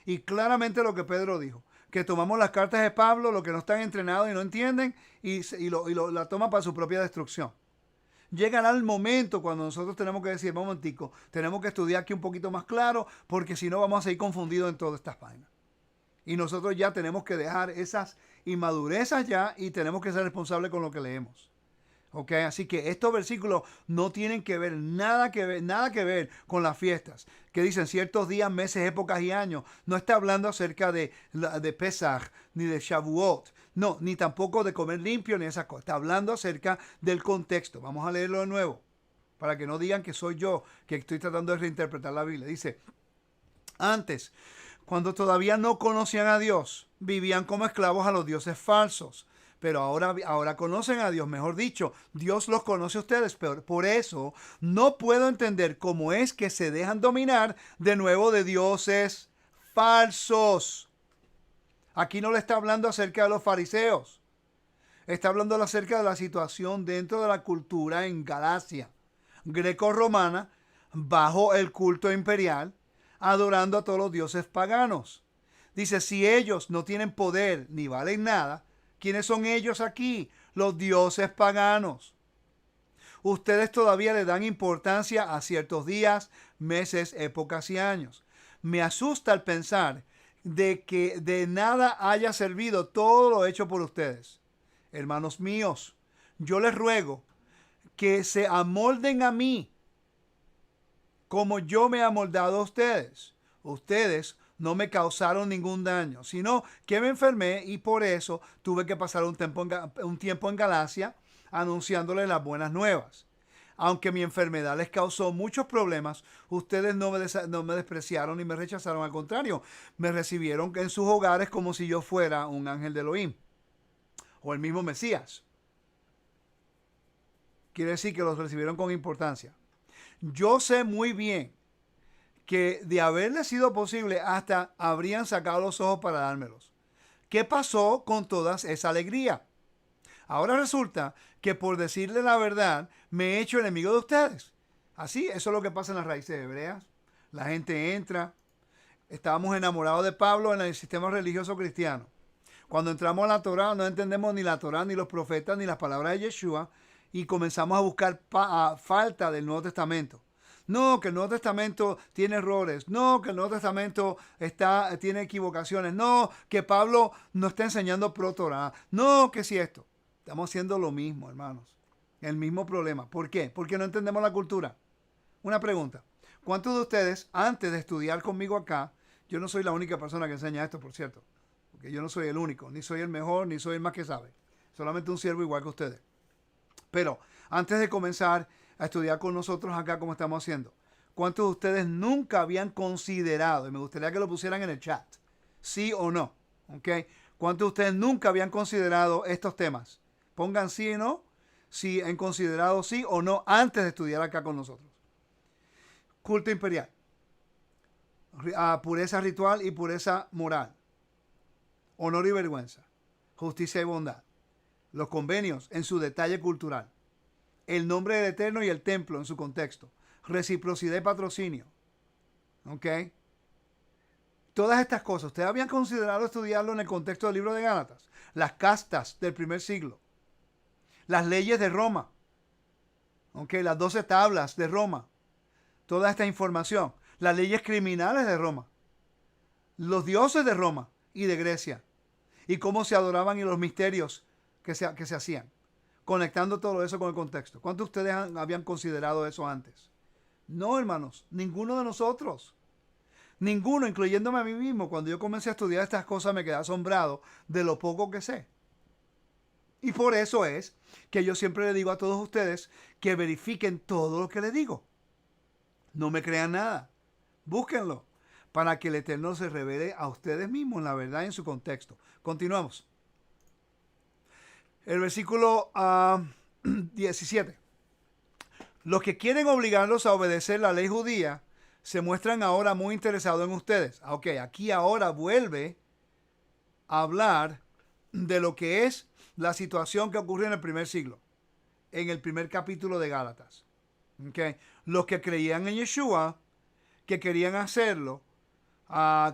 y claramente lo que Pedro dijo, que tomamos las cartas de Pablo, los que no están entrenados y no entienden, y la toman para su propia destrucción. Llegará el momento cuando nosotros tenemos que decir, momentico, tenemos que estudiar aquí un poquito más claro, porque si no vamos a seguir confundidos en todas estas páginas. Y nosotros ya tenemos que dejar esas inmadurezas ya y tenemos que ser responsables con lo que leemos. ¿Ok? Así que estos versículos no tienen que ver, nada que ver con las fiestas, que dicen ciertos días, meses, épocas y años. No está hablando acerca de Pesach, ni de Shavuot, no, ni tampoco de comer limpio, ni esas cosas. Está hablando acerca del contexto. Vamos a leerlo de nuevo, para que no digan que soy yo, que estoy tratando de reinterpretar la Biblia. Dice, antes, cuando todavía no conocían a Dios, vivían como esclavos a los dioses falsos. Pero ahora conocen a Dios, mejor dicho, Dios los conoce a ustedes. Pero por eso no puedo entender cómo es que se dejan dominar de nuevo de dioses falsos. Aquí no le está hablando acerca de los fariseos. Está hablando acerca de la situación dentro de la cultura en Galacia, greco-romana, bajo el culto imperial, adorando a todos los dioses paganos. Dice, si ellos no tienen poder ni valen nada, ¿quiénes son ellos aquí? Los dioses paganos. Ustedes todavía le dan importancia a ciertos días, meses, épocas y años. Me asusta el pensar de que de nada haya servido todo lo hecho por ustedes. Hermanos míos, yo les ruego que se amolden a mí como yo me he amoldado a ustedes. Ustedes no me causaron ningún daño, sino que me enfermé y por eso tuve que pasar un tiempo en Galacia anunciándole las buenas nuevas. Aunque mi enfermedad les causó muchos problemas, ustedes no me despreciaron ni me rechazaron. Al contrario, me recibieron en sus hogares como si yo fuera un ángel de Elohim o el mismo Mesías. Quiere decir que los recibieron con importancia. Yo sé muy bien que de haberle sido posible, hasta habrían sacado los ojos para dármelos. ¿Qué pasó con toda esa alegría? Ahora resulta que por decirle la verdad me he hecho enemigo de ustedes. Así, eso es lo que pasa en las raíces hebreas. La gente entra. Estábamos enamorados de Pablo en el sistema religioso cristiano. Cuando entramos a la Torá no entendemos ni la Torá, ni los profetas, ni las palabras de Yeshua, y comenzamos a buscar falta del Nuevo Testamento. No, que el Nuevo Testamento tiene errores. No, que el Nuevo Testamento tiene equivocaciones. No, que Pablo no está enseñando pro-Torá. No, que si esto. Estamos haciendo lo mismo, hermanos. El mismo problema. ¿Por qué? Porque no entendemos la cultura. Una pregunta. ¿Cuántos de ustedes, antes de estudiar conmigo acá, yo no soy la única persona que enseña esto, por cierto, porque yo no soy el único, ni soy el mejor, ni soy el más que sabe. Solamente un siervo igual que ustedes. Pero antes de comenzar a estudiar con nosotros acá como estamos haciendo, ¿cuántos de ustedes nunca habían considerado, y me gustaría que lo pusieran en el chat, sí o no? ¿Ok? ¿Cuántos de ustedes nunca habían considerado estos temas? Pongan sí o no, si han considerado sí o no antes de estudiar acá con nosotros. Culto imperial, pureza ritual y pureza moral, honor y vergüenza, justicia y bondad, los convenios en su detalle cultural, el nombre del Eterno y el templo en su contexto, reciprocidad y patrocinio. ¿Ok? Todas estas cosas, ¿ustedes habían considerado estudiarlo en el contexto del libro de Gálatas? Las castas del primer siglo, las leyes de Roma, ¿ok? Las 12 tablas de Roma, toda esta información, las leyes criminales de Roma, los dioses de Roma y de Grecia, y cómo se adoraban y los misterios que se hacían, conectando todo eso con el contexto. ¿Cuántos de ustedes habían considerado eso antes? No, hermanos, ninguno de nosotros. Ninguno, incluyéndome a mí mismo. Cuando yo comencé a estudiar estas cosas me quedé asombrado de lo poco que sé. Y por eso es que yo siempre le digo a todos ustedes que verifiquen todo lo que les digo. No me crean nada. Búsquenlo para que el Eterno se revele a ustedes mismos en la verdad y en su contexto. Continuamos. El versículo 17. Los que quieren obligarlos a obedecer la ley judía se muestran ahora muy interesados en ustedes. Ok, aquí ahora vuelve a hablar de lo que es la situación que ocurrió en el primer siglo, en el primer capítulo de Gálatas. Okay. Los que creían en Yeshua, que querían hacerlo,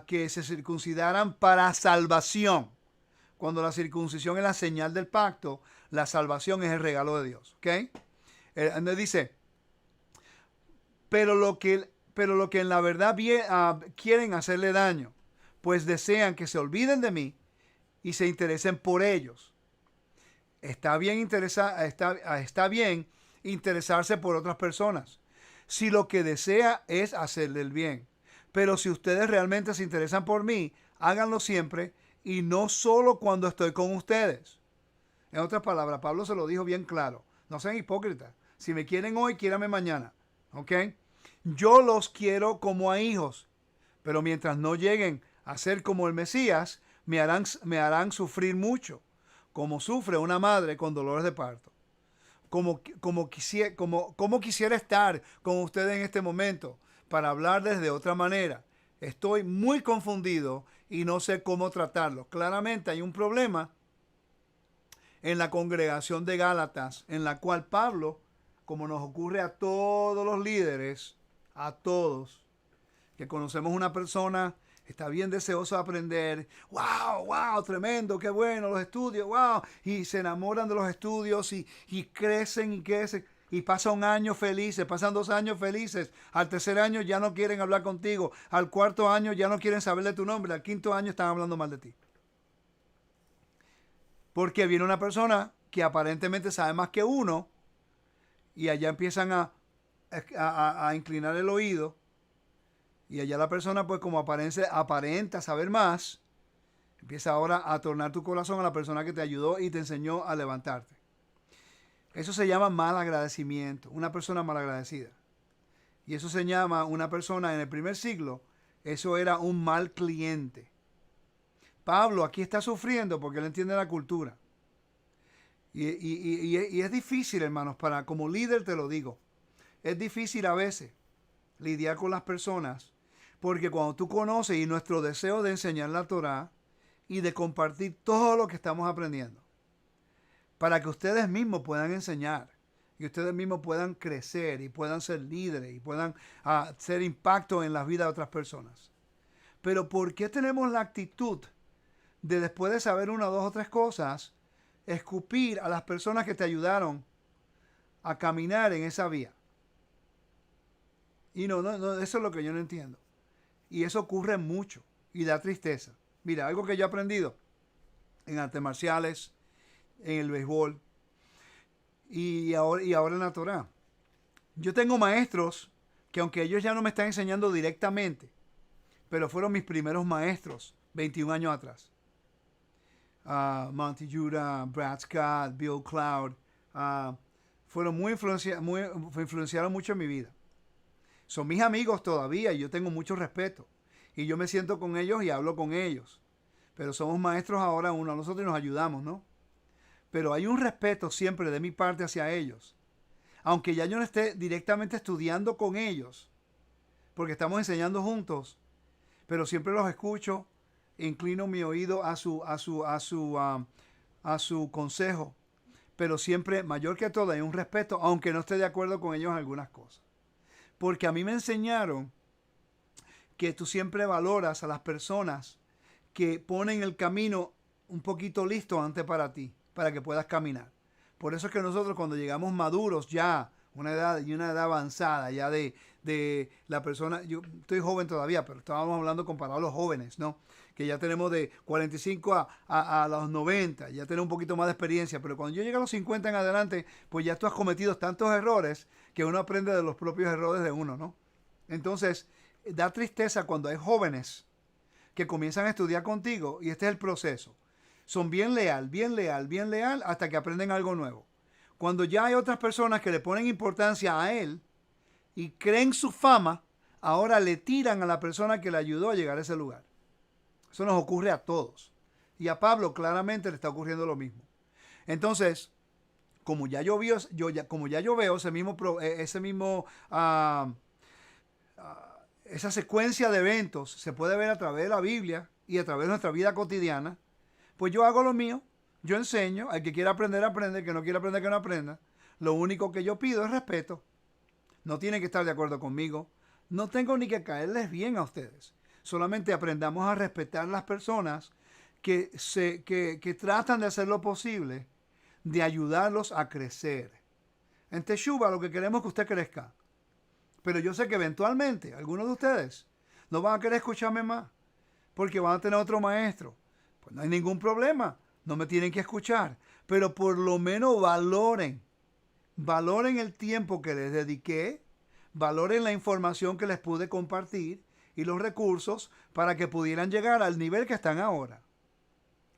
que se circuncidaran para salvación. Cuando la circuncisión es la señal del pacto, la salvación es el regalo de Dios. ¿Ok? Dice, pero lo que en la verdad quieren hacerle daño, pues desean que se olviden de mí y se interesen por ellos. Está bien interesarse por otras personas, si lo que desea es hacerle el bien. Pero si ustedes realmente se interesan por mí, háganlo siempre y no solo cuando estoy con ustedes. En otras palabras, Pablo se lo dijo bien claro. No sean hipócritas. Si me quieren hoy, quiérame mañana. ¿Ok? Yo los quiero como a hijos, pero mientras no lleguen a ser como el Mesías, me harán sufrir mucho, como sufre una madre con dolores de parto. Como quisiera estar con ustedes en este momento para hablarles de otra manera. Estoy muy confundido y no sé cómo tratarlo. Claramente hay un problema en la congregación de Gálatas, en la cual Pablo, como nos ocurre a todos los líderes, a todos, que conocemos una persona, está bien deseoso de aprender, wow, tremendo, qué bueno, los estudios, wow, y se enamoran de los estudios y crecen, y pasa un año felices, pasan 2 años felices, al tercer año ya no quieren hablar contigo, al cuarto año ya no quieren saber de tu nombre, al quinto año están hablando mal de ti. Porque viene una persona que aparentemente sabe más que uno y allá empiezan a inclinar el oído y allá la persona, pues como aparenta saber más, empieza ahora a tornar tu corazón a la persona que te ayudó y te enseñó a levantarte. Eso se llama mal agradecimiento, una persona mal agradecida. Y eso se llama una persona en el primer siglo, eso era un mal cliente. Pablo aquí está sufriendo porque él entiende la cultura. Y es difícil, hermanos, como líder te lo digo, es difícil a veces lidiar con las personas, porque cuando tú conoces y nuestro deseo de enseñar la Torá y de compartir todo lo que estamos aprendiendo, para que ustedes mismos puedan enseñar y ustedes mismos puedan crecer y puedan ser líderes y puedan hacer impacto en la vida de otras personas. Pero ¿por qué tenemos la actitud de, después de saber una, dos o tres cosas, escupir a las personas que te ayudaron a caminar en esa vía? Y no, eso es lo que yo no entiendo. Y eso ocurre mucho y da tristeza. Mira, algo que yo he aprendido en artes marciales, en el béisbol y ahora en la Torá. Yo tengo maestros que, aunque ellos ya no me están enseñando directamente, pero fueron mis primeros maestros 21 años atrás. Monty Judah, Brad Scott, Bill Cloud, fueron influenciaron mucho en mi vida. Son mis amigos todavía y yo tengo mucho respeto. Y yo me siento con ellos y hablo con ellos. Pero somos maestros ahora uno a nosotros y nos ayudamos, ¿no? Pero hay un respeto siempre de mi parte hacia ellos. Aunque ya yo no esté directamente estudiando con ellos, porque estamos enseñando juntos, pero siempre los escucho, inclino mi oído a su consejo. Pero siempre, mayor que todo, hay un respeto, aunque no esté de acuerdo con ellos en algunas cosas. Porque a mí me enseñaron que tú siempre valoras a las personas que ponen el camino un poquito listo antes para ti, para que puedas caminar. Por eso es que nosotros, cuando llegamos maduros ya, una edad avanzada ya de la persona, yo estoy joven todavía, pero estábamos hablando comparado a los jóvenes, ¿no? Que ya tenemos de 45 a los 90, ya tenemos un poquito más de experiencia, pero cuando yo llego a los 50 en adelante, pues ya tú has cometido tantos errores que uno aprende de los propios errores de uno, ¿no? Entonces, da tristeza cuando hay jóvenes que comienzan a estudiar contigo y este es el proceso. Son bien leal, hasta que aprenden algo nuevo. Cuando ya hay otras personas que le ponen importancia a él y creen su fama, ahora le tiran a la persona que le ayudó a llegar a ese lugar. Eso nos ocurre a todos. Y a Pablo claramente le está ocurriendo lo mismo. Entonces, como ya yo veo esa secuencia de eventos se puede ver a través de la Biblia y a través de nuestra vida cotidiana, pues yo hago lo mío, yo enseño, al que quiera aprender, aprende, el que no quiera aprender, que no aprenda. Lo único que yo pido es respeto. No tienen que estar de acuerdo conmigo. No tengo ni que caerles bien a ustedes. Solamente aprendamos a respetar las personas que tratan de hacer lo posible de ayudarlos a crecer. En Teshuvah lo que queremos es que usted crezca. Pero yo sé que eventualmente algunos de ustedes no van a querer escucharme más porque van a tener otro maestro. Pues no hay ningún problema. No me tienen que escuchar. Pero por lo menos valoren el tiempo que les dediqué, valoren la información que les pude compartir y los recursos para que pudieran llegar al nivel que están ahora.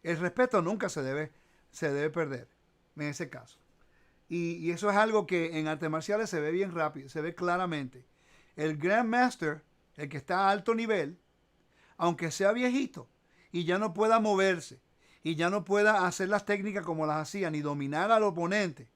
El respeto nunca se debe perder en ese caso. Y eso es algo que en artes marciales se ve bien rápido, se ve claramente. El Grandmaster, el que está a alto nivel, aunque sea viejito y ya no pueda moverse y ya no pueda hacer las técnicas como las hacía, ni dominar al oponente,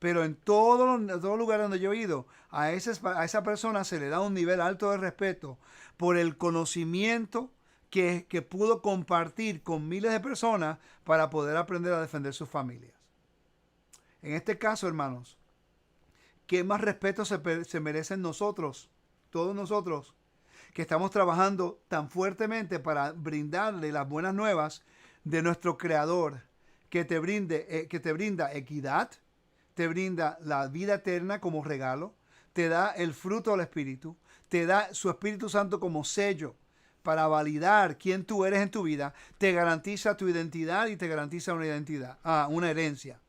pero en todo lugar donde yo he ido, a esa persona se le da un nivel alto de respeto por el conocimiento que pudo compartir con miles de personas para poder aprender a defender sus familias. En este caso, hermanos, ¿qué más respeto se merecen nosotros, todos nosotros, que estamos trabajando tan fuertemente para brindarle las buenas nuevas de nuestro Creador, que te brinda equidad, te brinda la vida eterna como regalo, te da el fruto del Espíritu, te da su Espíritu Santo como sello para validar quién tú eres en tu vida, te garantiza tu identidad y te garantiza una herencia.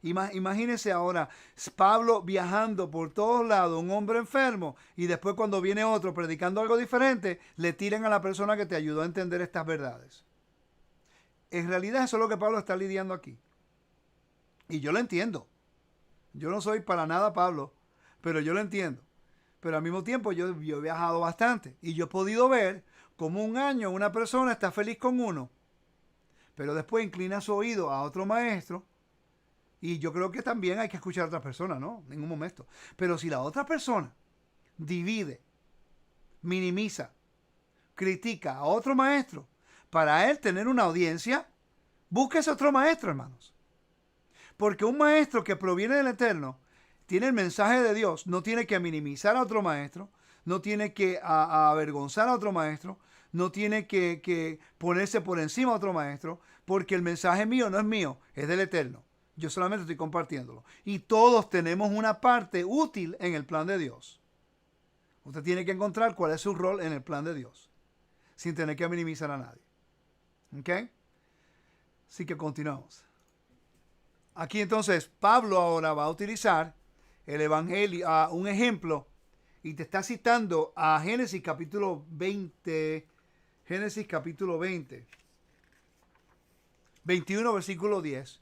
Imagínense ahora Pablo viajando por todos lados, un hombre enfermo, y después cuando viene otro predicando algo diferente, le tiran a la persona que te ayudó a entender estas verdades. En realidad eso es lo que Pablo está lidiando aquí. Y yo lo entiendo. Yo no soy para nada Pablo, pero yo lo entiendo. Pero al mismo tiempo yo he viajado bastante y yo he podido ver cómo un año una persona está feliz con uno, pero después inclina su oído a otro maestro. Y yo creo que también hay que escuchar a otras personas, ¿no? En ningún momento. Pero si la otra persona divide, minimiza, critica a otro maestro para él tener una audiencia, búsquese otro maestro, hermanos. Porque un maestro que proviene del Eterno tiene el mensaje de Dios, no tiene que minimizar a otro maestro, no tiene que avergonzar a otro maestro, no tiene que ponerse por encima a otro maestro, porque el mensaje mío no es mío, es del Eterno. Yo solamente estoy compartiéndolo. Y todos tenemos una parte útil en el plan de Dios. Usted tiene que encontrar cuál es su rol en el plan de Dios, sin tener que minimizar a nadie. ¿Ok? Así que continuamos. Aquí entonces Pablo ahora va a utilizar el evangelio, un ejemplo, y te está citando a Génesis capítulo 20, 21 versículo 10.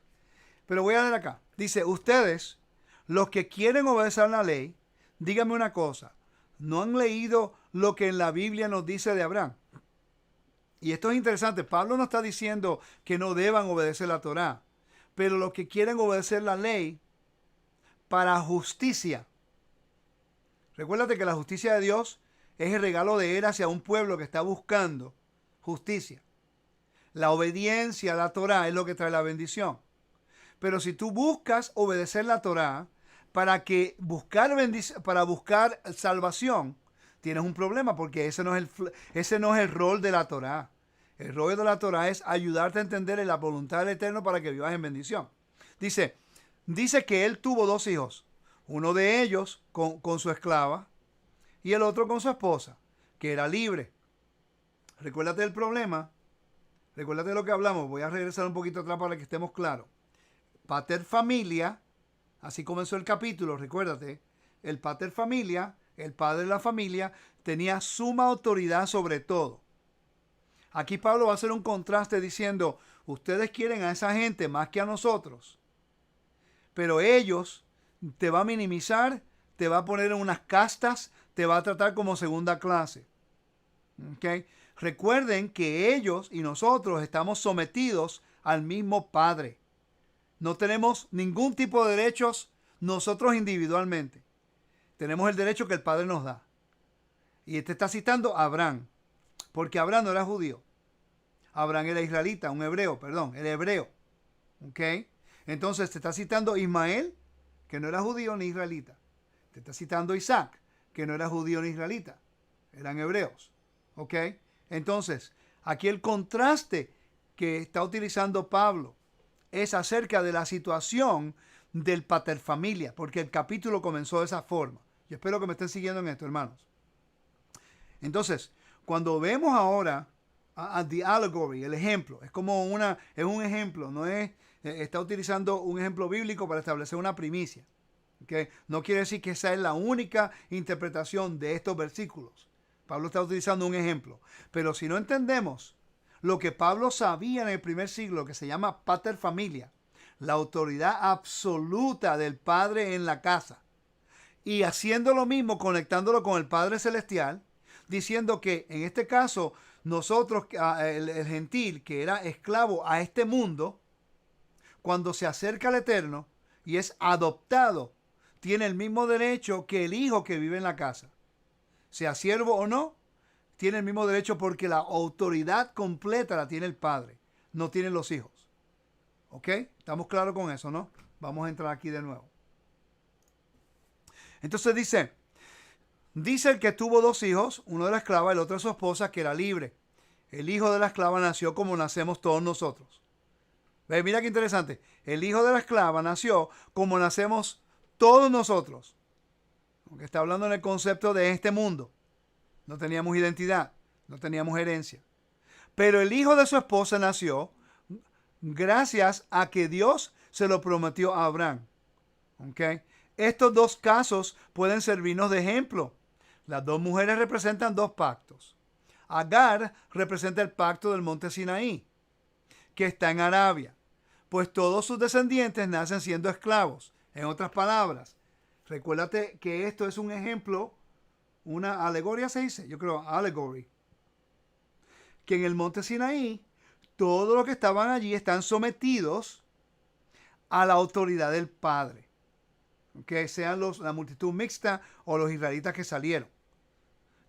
Pero voy a leer acá. Dice, ustedes, los que quieren obedecer la ley, díganme una cosa, ¿no han leído lo que en la Biblia nos dice de Abraham? Y esto es interesante, Pablo no está diciendo que no deban obedecer la Torá, pero los que quieren obedecer la ley para justicia. Recuérdate que la justicia de Dios es el regalo de él hacia un pueblo que está buscando justicia. La obediencia a la Torá es lo que trae la bendición. Pero si tú buscas obedecer la Torá para buscar salvación, tienes un problema porque ese no es el rol de la Torá. El rol de la Torá es ayudarte a entender la voluntad del Eterno para que vivas en bendición. Dice que él tuvo 2 hijos. Uno de ellos con su esclava y el otro con su esposa, que era libre. Recuérdate del problema. Recuérdate de lo que hablamos. Voy a regresar un poquito atrás para que estemos claros. Pater familia, así comenzó el capítulo, recuérdate. El pater familia, el padre de la familia, tenía suma autoridad sobre todo. Aquí Pablo va a hacer un contraste diciendo, ustedes quieren a esa gente más que a nosotros, pero ellos te va a minimizar, te va a poner en unas castas, te va a tratar como segunda clase. ¿Okay? Recuerden que ellos y nosotros estamos sometidos al mismo Padre. No tenemos ningún tipo de derechos nosotros individualmente. Tenemos el derecho que el Padre nos da. Y este está citando a Abraham, porque Abraham no era judío. Abraham era israelita, era hebreo. ¿Ok? Entonces te está citando Ismael, que no era judío ni israelita. Te está citando Isaac, que no era judío ni israelita. Eran hebreos. ¿Ok? Entonces, aquí el contraste que está utilizando Pablo es acerca de la situación del paterfamilia, porque el capítulo comenzó de esa forma. Yo espero que me estén siguiendo en esto, hermanos. Entonces, cuando vemos ahora the allegory, el ejemplo, es un ejemplo, no es, está utilizando un ejemplo bíblico para establecer una primicia. ¿Okay? No quiere decir que esa es la única interpretación de estos versículos. Pablo está utilizando un ejemplo. Pero si no entendemos lo que Pablo sabía en el primer siglo, que se llama pater familia, la autoridad absoluta del Padre en la casa, y haciendo lo mismo, conectándolo con el Padre Celestial, diciendo que en este caso nosotros, el gentil que era esclavo a este mundo, cuando se acerca al Eterno y es adoptado, tiene el mismo derecho que el hijo que vive en la casa. Sea siervo o no, tiene el mismo derecho porque la autoridad completa la tiene el padre, no tienen los hijos. ¿Ok? ¿Estamos claros con eso, no? Vamos a entrar aquí de nuevo. Entonces dice el que tuvo 2 hijos, uno de la esclava, el otro de su esposa, que era libre. El hijo de la esclava nació como nacemos todos nosotros. ¿Ves? Mira qué interesante. El hijo de la esclava nació como nacemos todos nosotros. Aunque está hablando en el concepto de este mundo. No teníamos identidad, no teníamos herencia. Pero el hijo de su esposa nació gracias a que Dios se lo prometió a Abraham. ¿Okay? Estos 2 casos pueden servirnos de ejemplo. Las 2 mujeres representan 2 pactos. Agar representa el pacto del monte Sinaí, que está en Arabia. pues todos sus descendientes nacen siendo esclavos. En otras palabras, recuérdate que esto es un ejemplo, una alegoría se dice, yo creo, allegory, que en el monte Sinaí, todos los que estaban allí están sometidos a la autoridad del Padre, que sean la multitud mixta o los israelitas que salieron.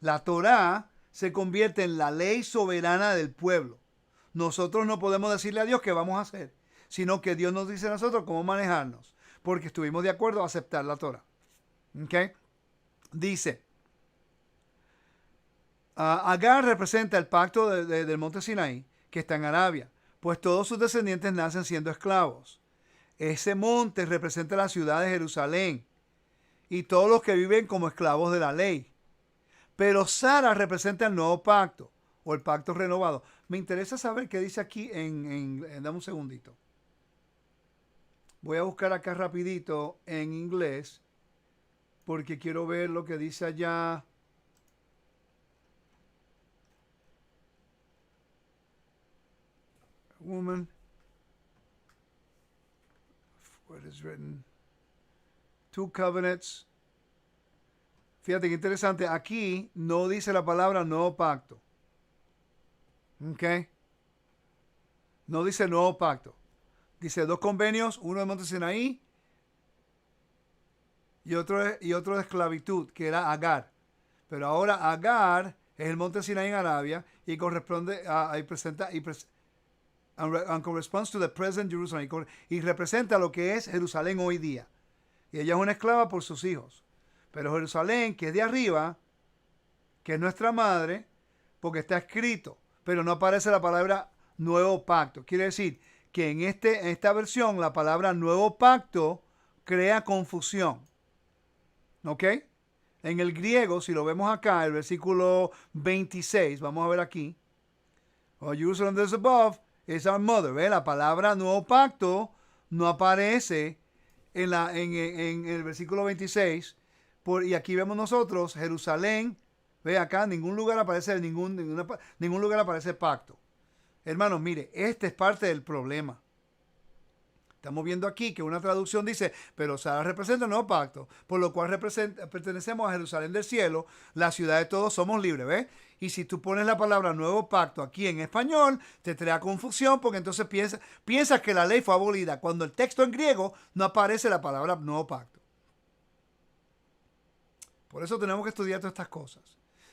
La Torá se convierte en la ley soberana del pueblo. Nosotros no podemos decirle a Dios qué vamos a hacer, sino que Dios nos dice a nosotros cómo manejarnos, porque estuvimos de acuerdo a aceptar la Torá. ¿Okay? Dice, Agar representa el pacto del monte Sinaí, que está en Arabia, pues todos sus descendientes nacen siendo esclavos. Ese monte representa la ciudad de Jerusalén y todos los que viven como esclavos de la ley. Pero Sara representa el nuevo pacto o el pacto renovado. Me interesa saber qué dice aquí dame un segundito. Voy a buscar acá rapidito en inglés porque quiero ver lo que dice allá. Woman. What is written? Two covenants. Fíjate qué interesante. Aquí no dice la palabra nuevo pacto. ¿Ok? No dice nuevo pacto. Dice dos convenios, uno de Monte Sinaí y otro de esclavitud, que era Agar. Pero ahora Agar es el Monte Sinaí en Arabia y corresponde and corresponds to the present Jerusalem, y representa lo que es Jerusalén hoy día. Y ella es una esclava por sus hijos. Pero Jerusalén, que es de arriba, que es nuestra madre, porque está escrito, pero no aparece la palabra nuevo pacto. Quiere decir que en esta versión la palabra nuevo pacto crea confusión. ¿Ok? En el griego, si lo vemos acá, el versículo 26, vamos a ver aquí. Oh, Jerusalem that is above is our mother. ¿Ve? La palabra nuevo pacto no aparece en el versículo 26. Y aquí vemos nosotros Jerusalén. Ve acá, en ningún lugar aparece ningún lugar aparece pacto. Hermanos, mire, este es parte del problema. Estamos viendo aquí que una traducción dice, pero Sara representa el nuevo pacto, por lo cual pertenecemos a Jerusalén del cielo, la ciudad de todos, somos libres, ¿ves? Y si tú pones la palabra nuevo pacto aquí en español, te crea confusión porque entonces piensas que la ley fue abolida, cuando el texto en griego no aparece la palabra nuevo pacto. Por eso tenemos que estudiar todas estas cosas.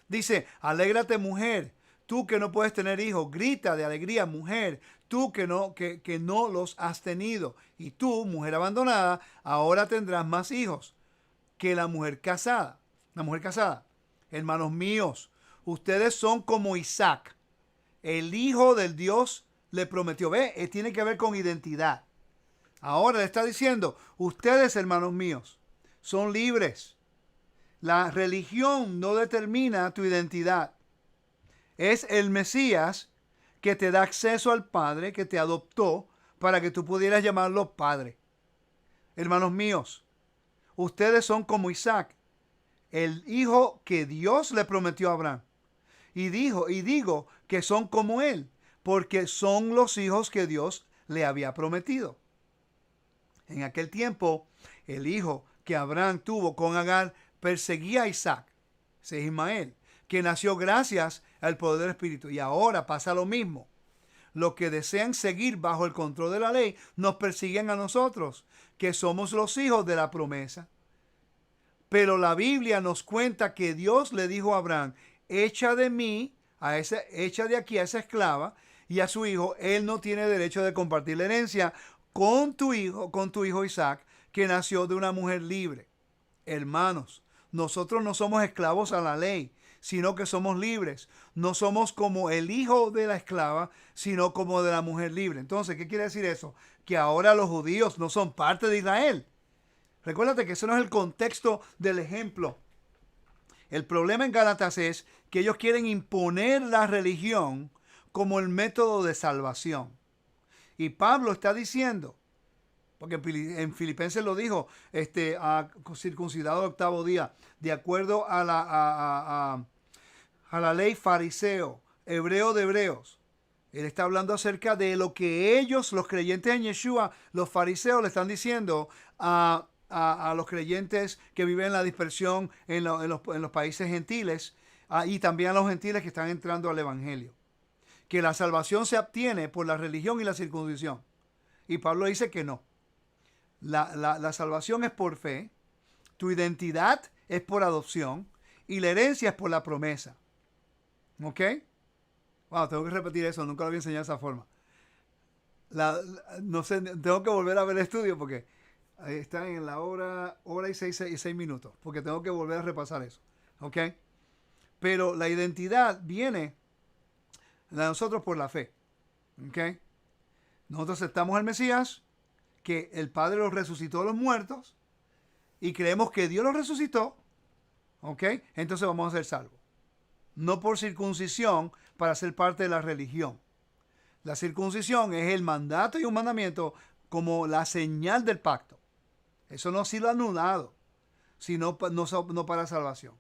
Dice, alégrate mujer, tú que no puedes tener hijos, grita de alegría mujer, tú que no los has tenido. Y tú, mujer abandonada, ahora tendrás más hijos que la mujer casada. La mujer casada. Hermanos míos, ustedes son como Isaac. El hijo del Dios le prometió. Ve, tiene que ver con identidad. Ahora le está diciendo, ustedes, hermanos míos, son libres. La religión no determina tu identidad. Es el Mesías que te da acceso al Padre, que te adoptó para que tú pudieras llamarlo Padre. Hermanos míos, ustedes son como Isaac, el hijo que Dios le prometió a Abraham. Y digo que son como él, porque son los hijos que Dios le había prometido. En aquel tiempo, el hijo que Abraham tuvo con Agar perseguía a Isaac, ese es Ismael, que nació gracias al poder del Espíritu. Y ahora pasa lo mismo. Los que desean seguir bajo el control de la ley nos persiguen a nosotros, que somos los hijos de la promesa. Pero la Biblia nos cuenta que Dios le dijo a Abraham, echa de aquí a esa esclava y a su hijo. Él no tiene derecho de compartir la herencia con tu hijo Isaac, que nació de una mujer libre. Hermanos, nosotros no somos esclavos a la ley, sino que somos libres. No somos como el hijo de la esclava, sino como de la mujer libre. Entonces, ¿qué quiere decir eso? Que ahora los judíos no son parte de Israel. Recuérdate que ese no es el contexto del ejemplo. El problema en Gálatas es que ellos quieren imponer la religión como el método de salvación. Y Pablo está diciendo, porque en Filipenses lo dijo, circuncidado al octavo día, de acuerdo a la ley fariseo, hebreo de hebreos. Él está hablando acerca de lo que ellos, los creyentes en Yeshua, los fariseos, le están diciendo a los creyentes que viven en la dispersión en los países gentiles, y también a los gentiles que están entrando al evangelio. Que la salvación se obtiene por la religión y la circuncisión. Y Pablo dice que no. La salvación es por fe, tu identidad es por adopción y la herencia es por la promesa. ¿Ok? Wow, tengo que repetir eso, nunca lo había enseñado de esa forma. No sé, tengo que volver a ver el estudio porque ahí está en la hora y 6 minutos, porque tengo que volver a repasar eso. ¿Ok? Pero la identidad viene de nosotros por la fe. ¿Ok? Nosotros aceptamos al Mesías, que el Padre los resucitó de los muertos, y creemos que Dios los resucitó. ¿Ok? Entonces vamos a ser salvos. No por circuncisión para ser parte de la religión. La circuncisión es el mandato y un mandamiento como la señal del pacto. Eso no ha sido anulado, sino no para salvación.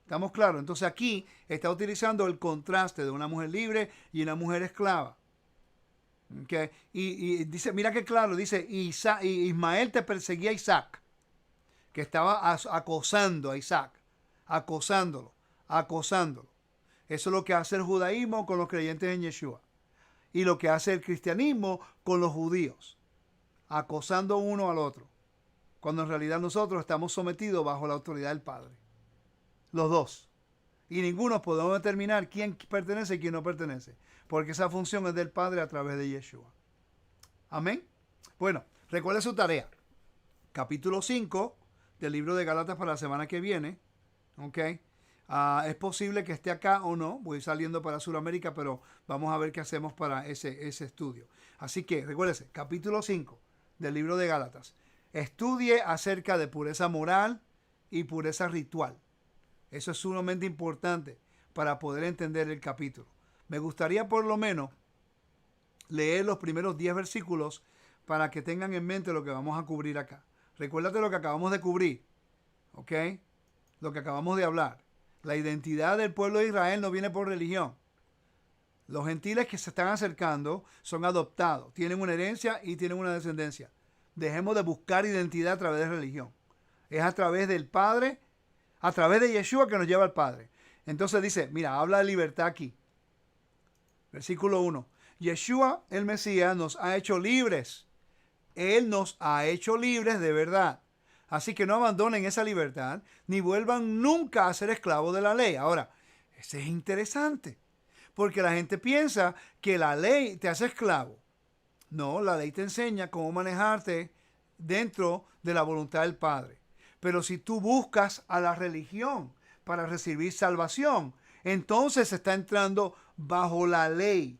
¿Estamos claros? Entonces aquí está utilizando el contraste de una mujer libre y una mujer esclava. ¿Okay? Y dice, mira qué claro, dice, Ismael te perseguía a Isaac, que estaba acosando a Isaac, acosándolo. Eso es lo que hace el judaísmo con los creyentes en Yeshua. Y lo que hace el cristianismo con los judíos, acosando uno al otro. Cuando en realidad nosotros estamos sometidos bajo la autoridad del Padre. Los dos. Y ninguno podemos determinar quién pertenece y quién no pertenece. Porque esa función es del Padre a través de Yeshua. Amén. Bueno, recuerde su tarea. Capítulo 5 del libro de Gálatas para la semana que viene. ¿Ok? Es posible que esté acá o no. Voy saliendo para Sudamérica, pero vamos a ver qué hacemos para ese estudio. Así que recuérdese, capítulo 5 del libro de Gálatas. Estudie acerca de pureza moral y pureza ritual. Eso es sumamente importante para poder entender el capítulo. Me gustaría por lo menos leer los primeros 10 versículos para que tengan en mente lo que vamos a cubrir acá. Recuérdate lo que acabamos de cubrir. ¿Ok? Lo que acabamos de hablar. La identidad del pueblo de Israel no viene por religión. Los gentiles que se están acercando son adoptados, tienen una herencia y tienen una descendencia. Dejemos de buscar identidad a través de religión. Es a través del Padre, a través de Yeshua que nos lleva al Padre. Entonces dice, mira, habla de libertad aquí. Versículo 1. Yeshua, el Mesías, nos ha hecho libres. Él nos ha hecho libres de verdad. Así que no abandonen esa libertad, ni vuelvan nunca a ser esclavos de la ley. Ahora, eso es interesante, porque la gente piensa que la ley te hace esclavo. No, la ley te enseña cómo manejarte dentro de la voluntad del Padre. Pero si tú buscas a la religión para recibir salvación, entonces está entrando bajo la ley.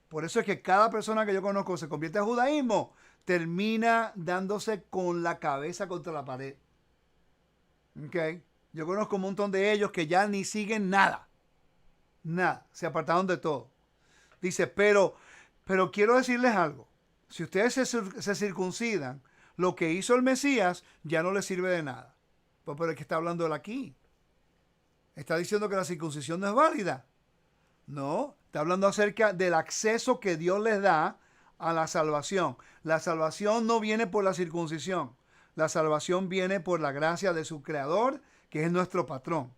Por eso es que cada persona que yo conozco se convierte a judaísmo, termina dándose con la cabeza contra la pared. ¿Ok? Yo conozco un montón de ellos que ya ni siguen nada. Nada. Se apartaron de todo. Dice, pero quiero decirles algo. Si ustedes se circuncidan, lo que hizo el Mesías ya no les sirve de nada. Pues pero es que está hablando él aquí. Está diciendo que la circuncisión no es válida. No, está hablando acerca del acceso que Dios les da a la salvación. La salvación no viene por la circuncisión. La salvación viene por la gracia de su Creador, que es nuestro patrón.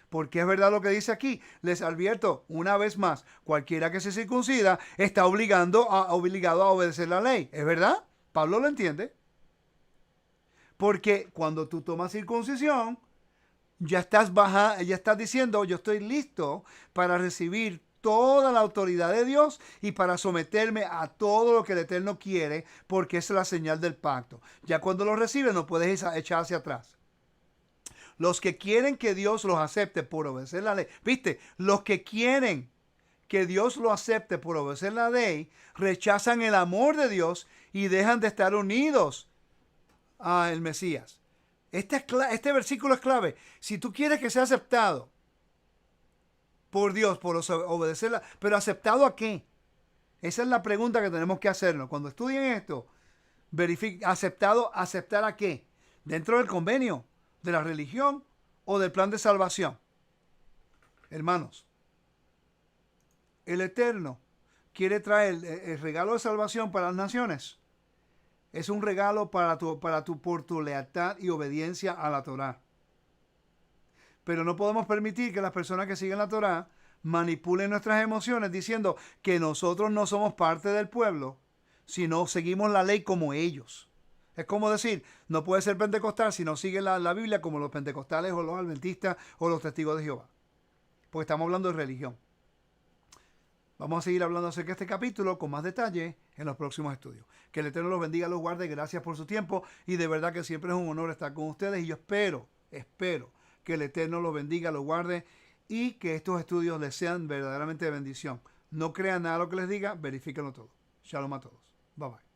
Porque es verdad lo que dice aquí. Les advierto una vez más, cualquiera que se circuncida está obligado a obedecer la ley. ¿Es verdad? Pablo lo entiende. Porque cuando tú tomas circuncisión, ya estás diciendo, yo estoy listo para recibir toda la autoridad de Dios y para someterme a todo lo que el Eterno quiere, porque esa es la señal del pacto. Ya cuando lo recibes no puedes echar hacia atrás. Los que quieren que Dios los acepte por obedecer la ley, ¿viste? Los que quieren que Dios lo acepte por obedecer la ley, rechazan el amor de Dios y dejan de estar unidos al Mesías. Este versículo es clave. Si tú quieres que sea aceptado por Dios, por obedecerla, pero ¿aceptado a qué? Esa es la pregunta que tenemos que hacernos. Cuando estudien esto, ¿aceptar a qué? ¿Dentro del convenio, de la religión o del plan de salvación? Hermanos, el Eterno quiere traer el regalo de salvación para las naciones. Es un regalo por tu lealtad y obediencia a la Torá. Pero no podemos permitir que las personas que siguen la Torá manipulen nuestras emociones diciendo que nosotros no somos parte del pueblo, sino seguimos la ley como ellos. Es como decir, no puede ser pentecostal si no sigue la Biblia como los pentecostales o los adventistas o los testigos de Jehová. Porque estamos hablando de religión. Vamos a seguir hablando acerca de este capítulo con más detalle en los próximos estudios. Que el Eterno los bendiga, los guarde. Gracias por su tiempo. Y de verdad que siempre es un honor estar con ustedes. Y yo espero que el Eterno los bendiga, los guarde y que estos estudios les sean verdaderamente de bendición. No crean nada lo que les diga, verifíquenlo todo. Shalom a todos. Bye bye.